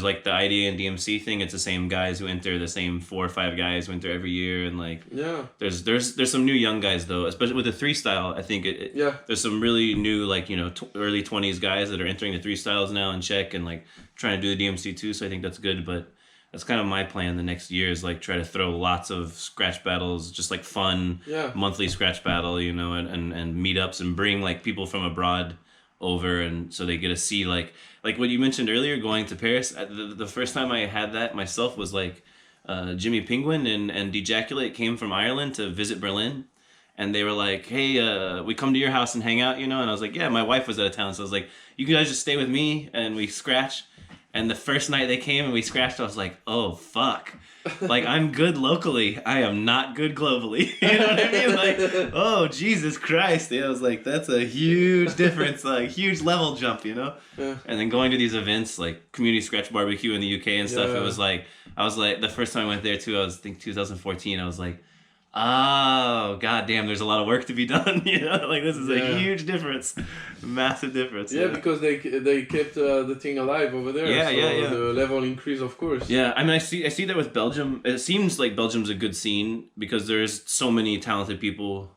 like the IDA and DMC thing. It's the same guys who enter, the same 4 or 5 guys who enter every year, and like there's some new young guys though, especially with the 3 style. I think there's some really new like early 20s guys that are entering the 3 styles now in Czech and like trying to do the DMC too. So I think that's good, but. That's kind of my plan the next year is like try to throw lots of scratch battles, just like fun monthly scratch battle, and meetups and bring like people from abroad over, and so they get to see like what you mentioned earlier, going to Paris. The first time I had that myself was like Jimmy Penguin and Dejaculate came from Ireland to visit Berlin. And they were like, hey, we come to your house and hang out, And I was like, yeah, my wife was out of town. So I was like, you guys just stay with me and we scratch. And the first night they came and we scratched, I was like, oh, fuck. Like, I'm good locally. I am not good globally. You know what I mean? Like, oh, Jesus Christ. I was like, that's a huge difference, like, huge level jump, Yeah. And then going to these events, like Community Scratch Barbecue in the UK and stuff, it was like, I was like, the first time I went there, too, I think 2014, I was like, oh, goddamn, there's a lot of work to be done, Like, this is a huge difference. Massive difference. Yeah, because they kept the thing alive over there. Yeah. The level increase, of course. Yeah, I mean, I see that with Belgium. It seems like Belgium's a good scene because there's so many talented people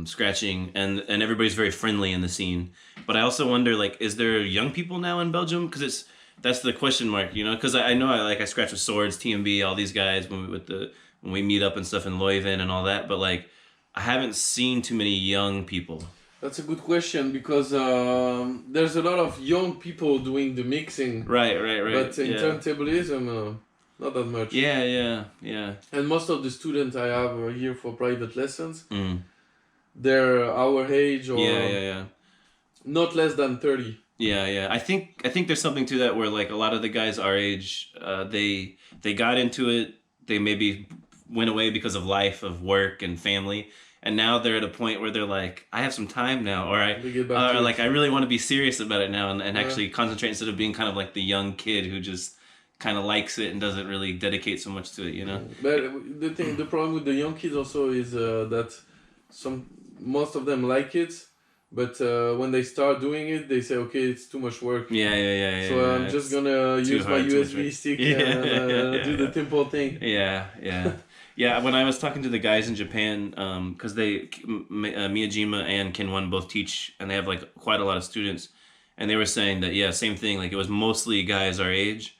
scratching, and everybody's very friendly in the scene. But I also wonder, like, is there young people now in Belgium? Because that's the question mark, Because I know I scratch with Swords, TMB, all these guys when we meet up and stuff in Leuven and all that, but like I haven't seen too many young people. That's a good question because there's a lot of young people doing the mixing. Right. But in turntablism, not that much. Yeah. And most of the students I have here for private lessons, they're our age or not less than 30. Yeah. I think there's something to that where like a lot of the guys our age, they got into it. They maybe went away because of life, of work and family, and now they're at a point where they're like, I have some time now, or I really want to be serious about it now and actually concentrate instead of being kind of like the young kid who just kind of likes it and doesn't really dedicate so much to it, But the problem with the young kids also is that most of them like it, but when they start doing it, they say, okay, it's too much work. Yeah. So I'm just gonna use my USB stick and do the tempo thing. Yeah. Yeah, when I was talking to the guys in Japan, because Miyajima and Kinwon both teach, and they have like quite a lot of students, and they were saying that, same thing, like it was mostly guys our age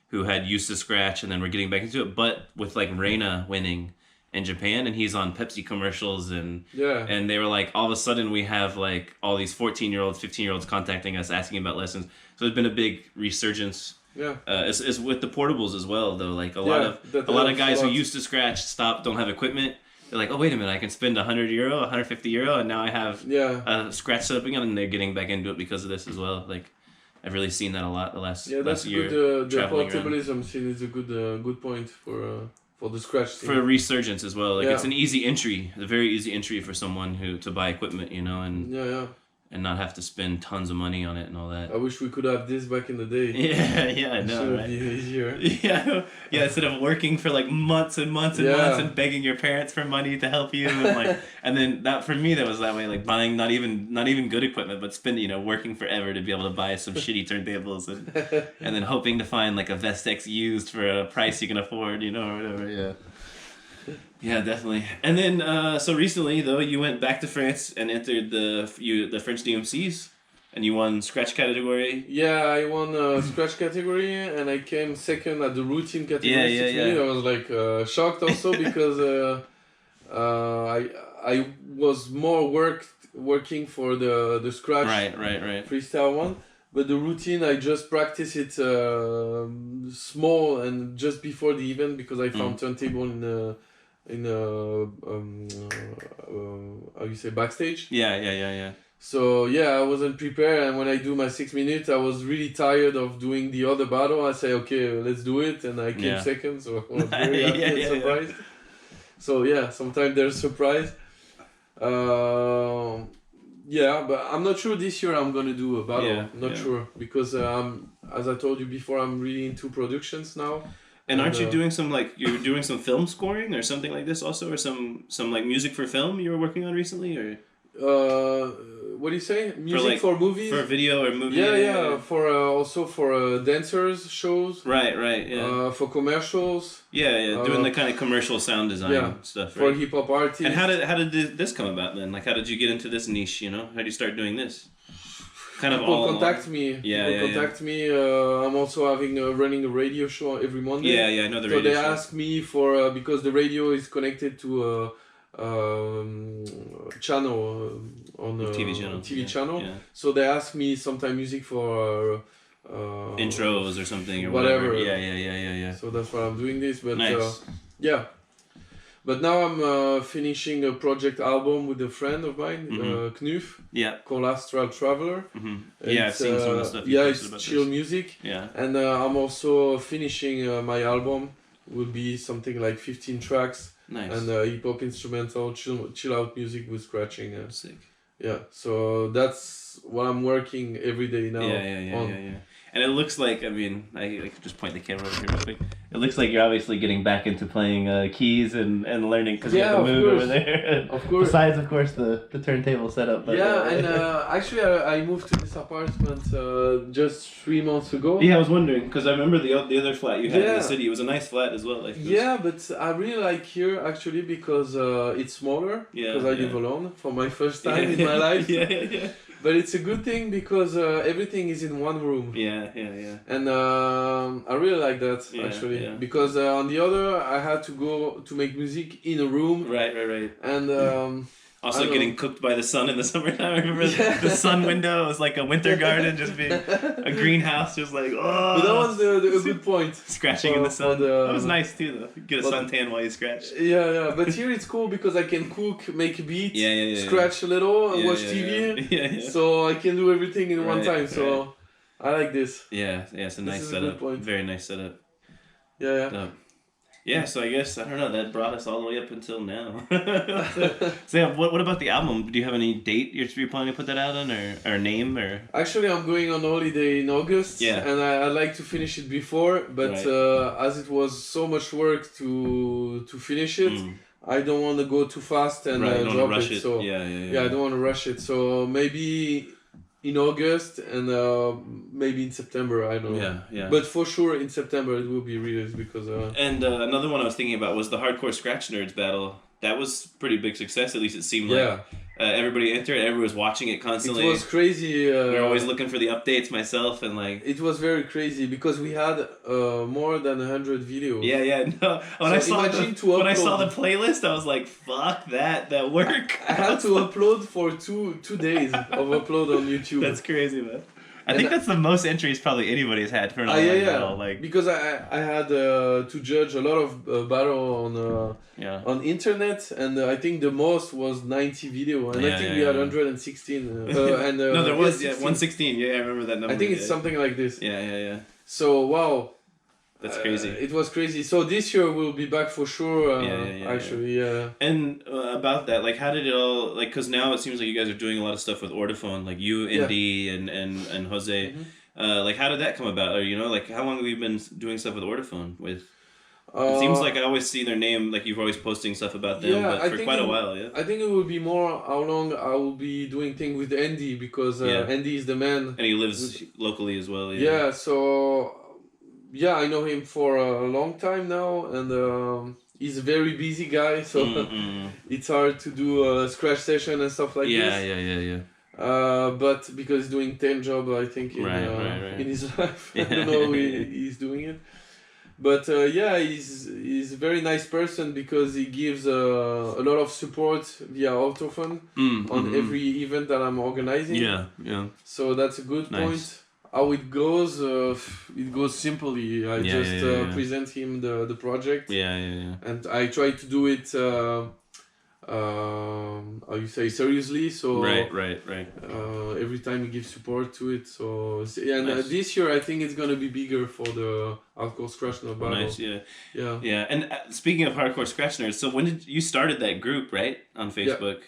who had used to scratch and then were getting back into it, but with like Reina winning in Japan, and he's on Pepsi commercials, and they were like, all of a sudden we have like all these 14-year-olds, 15-year-olds contacting us, asking about lessons. So there's been a big resurgence. Yeah. It's with the portables as well, though. Like a lot of guys who used to scratch don't have equipment. They're like, oh wait a minute, I can spend €100, €150, and now I have a scratch set up again, and they're getting back into it because of this as well. Like I've really seen that a lot the last year. That's good. The portabilism scene is a good point for the scratch scene. For a resurgence as well. Like it's an easy entry, a very easy entry for someone to buy equipment, and not have to spend tons of money on it and all that. I wish we could have this back in the day. Yeah, I know, right? It would be easier. Yeah, instead of working for like months and months and months and begging your parents for money to help you, and then that for me that was that way, like buying not even good equipment, but spending working forever to be able to buy some shitty turntables and then hoping to find like a Vestex used for a price you can afford, or whatever. Yeah. Yeah, definitely. And then, so recently though, you went back to France and entered the French DMCs, and you won scratch category. Yeah, I won scratch category, and I came second at the routine category. Yeah. I was like shocked also because I was more working for the scratch right freestyle one. But the routine, I just practice it small and just before the event because I found turntable how you say, backstage. Yeah. So I wasn't prepared, and when I do my 6 minutes, I was really tired of doing the other battle. I say, okay, let's do it, and I came second, so I was very happy and surprised. So sometimes there's surprise. But I'm not sure this year I'm gonna do a battle. Not sure because as I told you before, I'm really into productions now. And aren't you doing you're doing some film scoring or something like this also, or some like music for film you were working on recently, or? What do you say? Music for movies? For video or movie? Yeah. For also for dancers shows. Right. Yeah. For commercials. Yeah. Doing the kind of commercial sound design stuff. Right? For hip hop artists. And how did this come about then? Like, how did you get into this niche? You know, how did you start doing this? Kind of People contact me. I'm also running a radio show every Monday. Yeah. I know the radio show. So they ask me for because the radio is connected to channel on a TV channel. Yeah. So they ask me sometimes music for intros or something or whatever. Yeah. So that's why I'm doing this. But nice. But now I'm finishing a project album with a friend of mine, Knuf. Yeah. Called Astral Traveler. Mm-hmm. Yeah, I've seen some of the stuff. It's chill music. Yeah. And I'm also finishing my album. Will be something like 15 tracks. Nice. And hip hop instrumental, chill out music with scratching. Sick. Yeah, so that's what I'm working every day now. Yeah. And it looks like, I mean, I could just point the camera over here real quick. It looks like you're obviously getting back into playing keys and learning because you have the mood over there. Of course. Besides, of course, the turntable setup. But, and actually, I moved to this apartment just 3 months ago. Yeah, I was wondering because I remember the other flat you had in the city. It was a nice flat as well. But I really like here actually because it's smaller. Because I live alone for my first time in my life. Yeah. But it's a good thing because everything is in one room. Yeah. And I really like that actually. Yeah. Because on the other, I had to go to make music in a room. Right. And also getting cooked by the sun in the summertime. I remember the sun window was like a winter garden, just being a greenhouse, just like, oh. But that was a good point. Scratching in the sun. That was nice too, though. Get a suntan while you scratch. Yeah. But here it's cool because I can cook, make a beat, scratch a little, and watch TV. Yeah. So I can do everything in one time. So I like this. Yeah. It's a nice setup. Very nice setup. Yeah. Yeah, so I guess, I don't know, that brought us all the way up until now. So what about the album? Do you have any date you're planning to put that out on, or name, or? Actually, I'm going on holiday in August, and I'd like to finish it before, but as it was so much work to finish it, I don't want to go too fast and drop it. So I don't want to rush it. So maybe in August and maybe in September, I don't know. Yeah. But for sure in September it will be released because... And another one I was thinking about was the Hardcore Scratch Nerds battle. That was pretty big success, at least it seemed like. Everybody entered, everyone was watching it constantly. It was crazy. We were always looking for the updates myself and like... It was very crazy because we had more than 100 videos. Yeah. No. When I saw the playlist, I was like, fuck that work. I had to upload for two days of upload on YouTube. That's crazy, man. I think that's the most entries probably anybody's had for an online battle. Like, because I had to judge a lot of battle on internet, and I think the most was 90 video, and I think we had 116. No, there was 116. Yeah, I remember that number. I think it's something like this. Yeah. So wow. That's crazy. It was crazy. So this year we'll be back for sure. Actually. And about that, like, how did it all? Like, because now it seems like you guys are doing a lot of stuff with Ortophone, like you, Indy, and Jose. Like, how did that come about? Or like, how long have you been doing stuff with Ortophone? It seems like I always see their name, like you're always posting stuff about them, but for quite a while. Yeah. I think it will be more how long I will be doing things with Andy because Andy is the man. And he lives locally as well. Yeah. So. Yeah, I know him for a long time now, and he's a very busy guy, so it's hard to do a scratch session and stuff like this. But because he's doing 10 jobs, I think, in his life, I don't know how he's doing it. But yeah, he's a very nice person because he gives a lot of support via Autophone on every event that I'm organizing. Yeah, yeah. So that's a good point. How it goes simply. I present him the project. Yeah. And I try to do it. How you say, seriously, so right. every time we give support to it, so and this year I think it's gonna be bigger for the hardcore scratch nerd battle. Nice, yeah. And speaking of hardcore scratch nerds, so when did you started that group, right, on Facebook?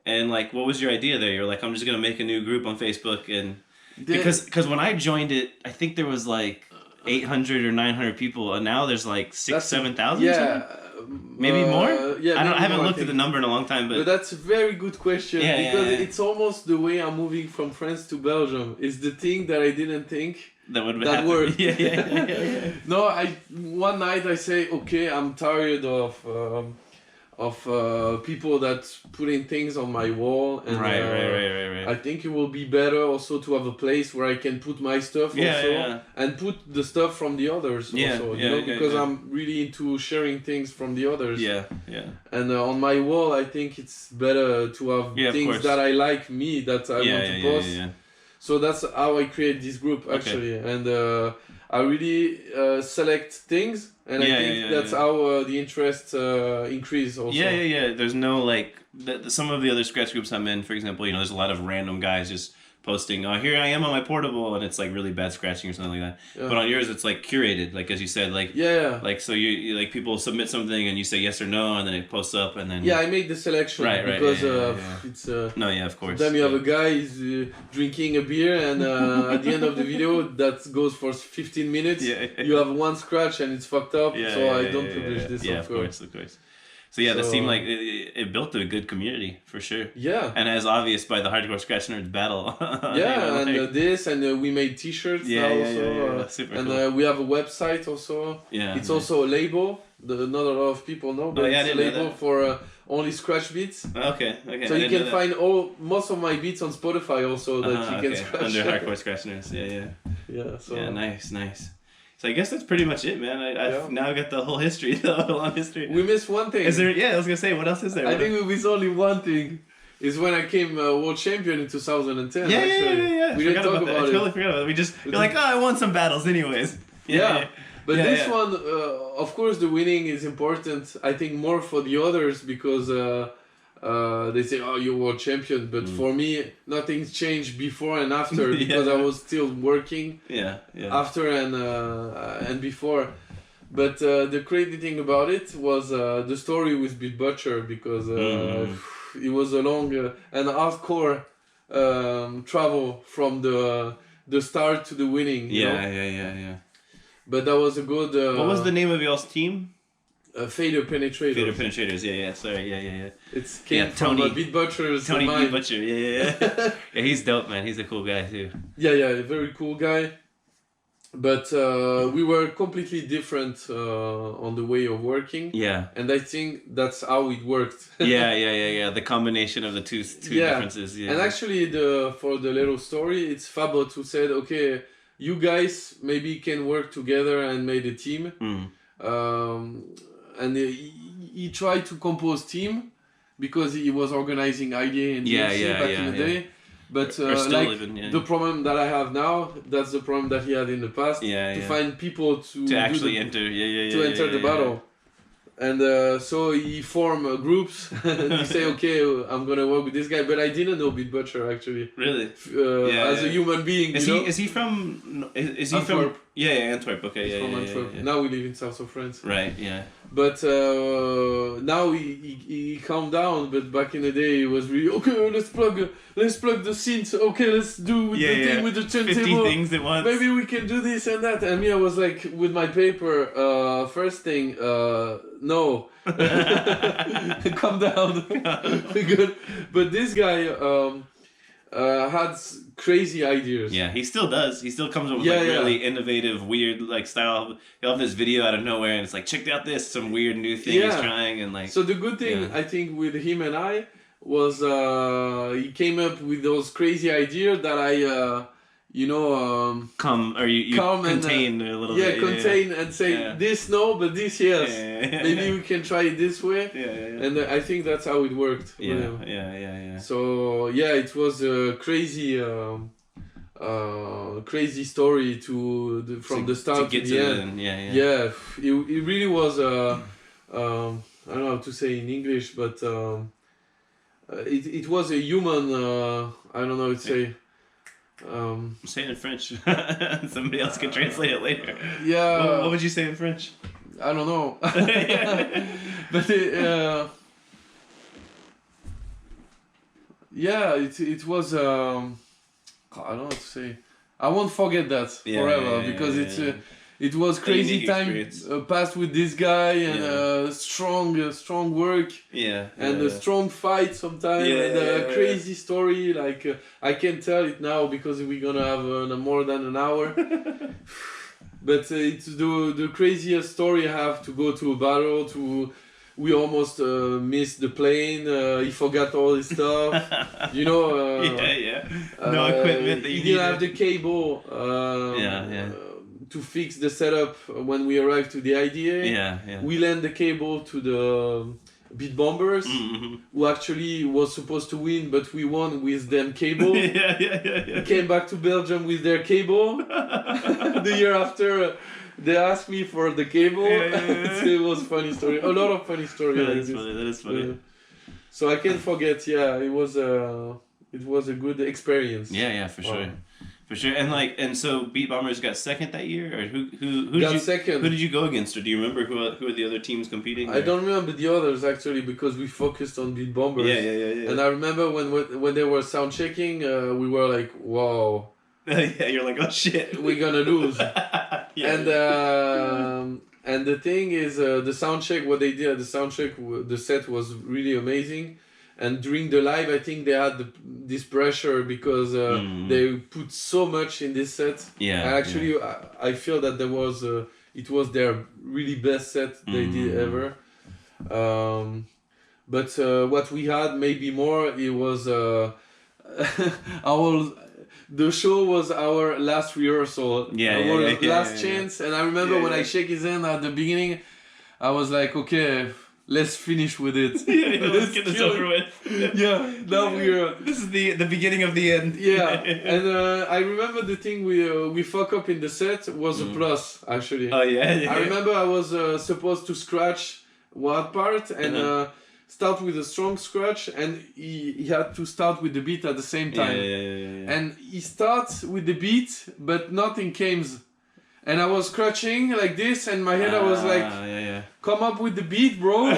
And like, what was your idea there? You're like, I'm just gonna make a new group on Facebook, and because when I joined it, I think there was like 800 or 900 people, and now there's like 7,000. Yeah. Maybe more? Yeah, I haven't looked at the number in a long time, but that's a very good question because it's almost the way I'm moving from France to Belgium. It's the thing that I didn't think that worked. Yeah. No, one night I say, okay, I'm tired of people that putting things on my wall, and right. I think it will be better also to have a place where I can put my stuff and put the stuff from the others because I'm really into sharing things from the others. Yeah. And on my wall, I think it's better to have things that I like that I want to post. Yeah. So that's how I create this group actually, and I really select things. And I think that's how the interest increase also. Yeah. There's no like some of the other scratch groups I'm in, for example, there's a lot of random guys just posting, oh, here I am on my portable, and it's like really bad scratching or something like that. Yeah. But on yours, it's like curated, like as you said, like like so you like people submit something and you say yes or no, and then it posts up, and then I made the selection because it's of course. Then you have a guy is drinking a beer, and at the end of the video that goes for 15 minutes, you have one scratch and it's fucked up. I don't publish this. Of course. So that seemed like it built a good community for sure. Yeah. And as obvious by the Hardcore Scratch Nerds battle. We made T-shirts now also. Super and cool. We have a website also. Yeah. It's also a label. Not a lot of people know, but it's a label for only scratch beats. Okay. So you can find most of my beats on Spotify also that you can scratch. Under Hardcore Scratch Nerds. Yeah. So. Yeah. Nice. So I guess that's pretty much it, man. I've now got the whole history, the long history. We missed one thing. Is there? Yeah, I was gonna say, what else is there? I think we missed only one thing. Is when I came world champion in 2010. Yeah. We didn't talk about it. I totally forgot about it. You're like, I won some battles anyways. But this one, of course, the winning is important. I think more for the others because they say, oh, you're world champion. But for me, nothing's changed before and after because I was still working after and before. But the crazy thing about it was the story with Beat Butcher because it was a long and hardcore travel from the start to the winning. Yeah. But that was a good... what was the name of y'all's team? Fader Penetrators. Fader Penetrators, Sorry, yeah. It came from Beat Butcher's Tony mind. Beat Butcher, yeah. He's dope, man. He's a cool guy, too. Yeah, very cool guy. But we were completely different on the way of working. Yeah. And I think that's how it worked. Yeah. The combination of the two differences. Yeah. And actually, for the little story, it's Fabot who said, okay, you guys maybe can work together and made a team. And he tried to compose team because he was organizing IDA and DMC back in the day. But the problem that I have now, that's the problem that he had in the past. To find people to actually enter. enter the battle. And so he formed groups and he say, okay, I'm gonna work with this guy. But I didn't know Beat Butcher actually. Really? As a human being. Is he from? Is he Antwerp. from? Yeah, Antwerp. Okay, He's from Antwerp. Now we live in south of France. Right. Yeah. But now he calmed down. But back in the day, he was really okay. Let's plug the synth. Okay, let's do the thing with the turntable. 50 things at once. Maybe we can do this and that. And me, I was like with my paper. First thing, no. Calm down. Good. But this guy had crazy ideas. Yeah, he still does. He still comes up with really innovative, weird style. He'll have this video out of nowhere, and it's like, check out this, some weird new thing he's trying, and like. So the good thing I think with him and I was he came up with those crazy ideas that you know, come or you come contain and, a little bit. Contain and say this no, but this yes. Maybe we can try it this way. And I think that's how it worked. Yeah. So yeah, it was a crazy story from the start to the end. Yeah, it really was. I don't know how to say in English, but it was a human. I don't know how to say. Say it in French. Somebody else can translate it later. Yeah. What would you say in French? I don't know. But it was. I don't know what to say. I won't forget that forever because it was crazy time passed with this guy and strong work and a strong fight sometimes and a crazy story like I can tell it now because we're gonna have more than an hour. But it's the craziest story. I have to go to a battle we almost missed the plane. He forgot all his stuff. You know. No equipment. He didn't have the cable. To fix the setup when we arrived to the IDA. We lent the cable to the Beat Bombers, who actually was supposed to win, but we won with them cable. We came back to Belgium with their cable. The year after, they asked me for the cable. So it was a funny story. A lot of funny stories. That is funny. So I can't forget. Yeah, it was a good experience. Yeah, for sure. For sure, and so Beat Bombers got second that year, or who got second? Who did you go against, or do you remember who were the other teams competing? I don't remember the others actually because we focused on Beat Bombers. Yeah. And I remember when they were sound checking, we were like, wow. You're like, oh shit, we're gonna lose. And the thing is, the sound check, what they did, the set was really amazing. And during the live, I think they had this pressure because they put so much in this set. Actually, I feel that it was their really best set they did ever. But what we had maybe more, it was the show was our last rehearsal, our last chance. And I remember when I shake his hand at the beginning, I was like, okay. Let's finish with it. Let's get this over with. Now we're... This is the beginning of the end. And I remember the thing we fuck up in the set was a plus, actually. Oh, yeah. I remember I was supposed to scratch one part and start with a strong scratch, and he had to start with the beat at the same time. And he starts with the beat, but nothing came. And I was scratching like this, and my head I was like, come up with the beat, bro.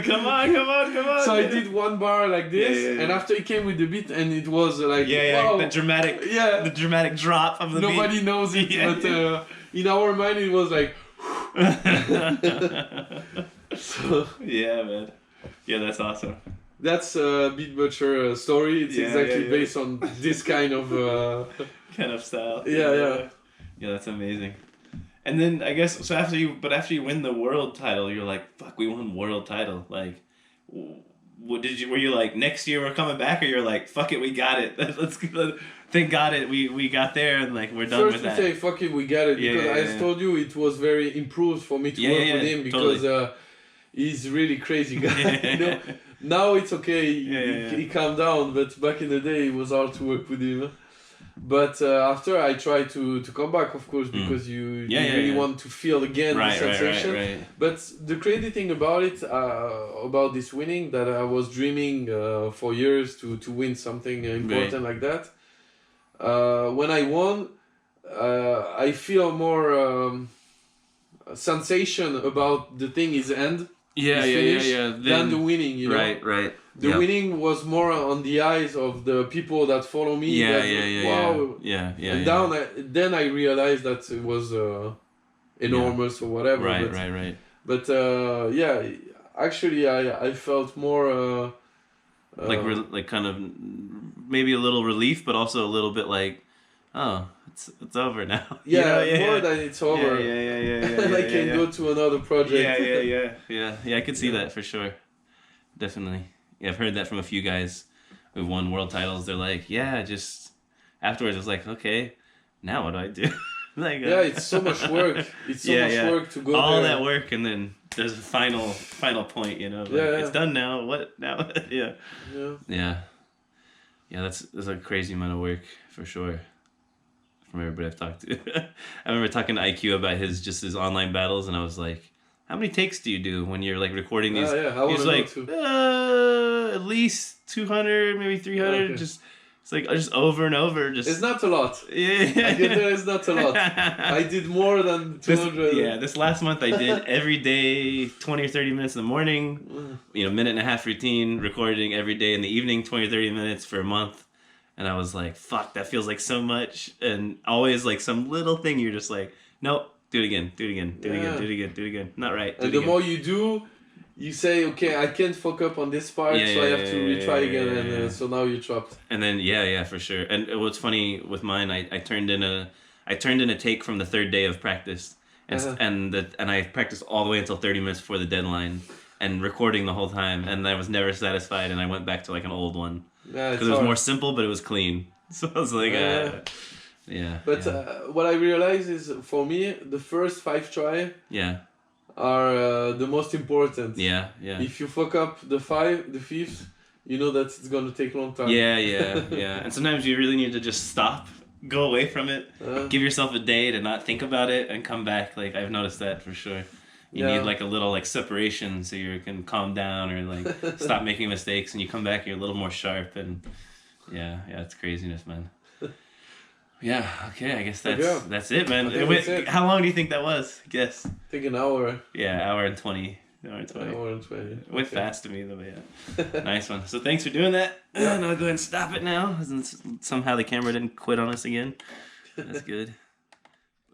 come on. So I did one bar like this, and after he came with the beat, and it was like, wow. the dramatic drop of the beat. Nobody knows it, but in our mind it was like, so, yeah, man. Yeah, that's awesome. That's a Beat Butcher story. It's exactly based on this kind of style. Yeah, that's amazing. And then I guess so after you win the world title, you're like, fuck, we won world title. Like, were you like, next year we're coming back, or you're like, fuck it, we got it. Thank God we got there, and like we're done with that. First to say, fuck it, we got it, because I told you it was very improved for me to work with him because he's really crazy guy. You know? Now it's okay, he calmed down, but back in the day it was hard to work with him. But after I tried to come back, of course, because you really want to feel again the sensation. Right. But the crazy thing about it, about this winning, that I was dreaming for years to win something important like that. When I won, I feel more sensation about the thing is end. Than the winning, you know. Right. The winning was more on the eyes of the people that follow me. Wow. And then I realized that it was enormous or whatever. Right. But actually I felt more like kind of maybe a little relief, but also a little bit like, oh, it's over now. More than it's over. And I can go to another project. Yeah, I could see that for sure. Definitely. Yeah, I've heard that from a few guys who've won world titles. They're like, just afterwards it's like, okay, now what do I do? Like, yeah, it's so much work. It's so much work to go all there. that work, and then there's a final point, you know. Like, it's done now. What now? Yeah. That's a crazy amount of work for sure. From everybody I've talked to, I remember talking to IQ about his online battles, and I was like, "How many takes do you do when you're like recording these?" He's like, "At least 200, maybe 300." Okay. It's like just over and over. It's not a lot. Yeah, I get there. It's not a lot. I did more than 200. This last month I did every day 20 or 30 minutes in the morning. Minute and a half routine, recording every day in the evening, 20 or 30 minutes for a month. And I was like, fuck, that feels like so much. And always like some little thing you're just like, nope, do it again. Not right. And the more you do, you say, okay, I can't fuck up on this part, so I have to retry again. And so now you're trapped. And then, for sure. And what's funny with mine, I turned in a take from the third day of practice. And I practiced all the way until 30 minutes before the deadline and recording the whole time. And I was never satisfied. And I went back to like an old one. Because it was more simple, but it was clean. So I was like, But what I realized is, for me, the first 5 try are the most important. Yeah. If you fuck up the 5th, you know that it's gonna take a long time. Yeah. And sometimes you really need to just stop, go away from it, give yourself a day to not think about it, and come back. Like, I've noticed that for sure. You need like a little like separation so you can calm down or like stop making mistakes, and you come back, you're a little more sharp, and it's craziness, man. Yeah, okay, I guess that's it, man. How long do you think that was? Guess. I think an hour. Yeah, hour and 20. Hour and 20. It went fast to me though, but yeah. Nice one. So thanks for doing that. And I'll go ahead and stop it now. Somehow the camera didn't quit on us again. That's good.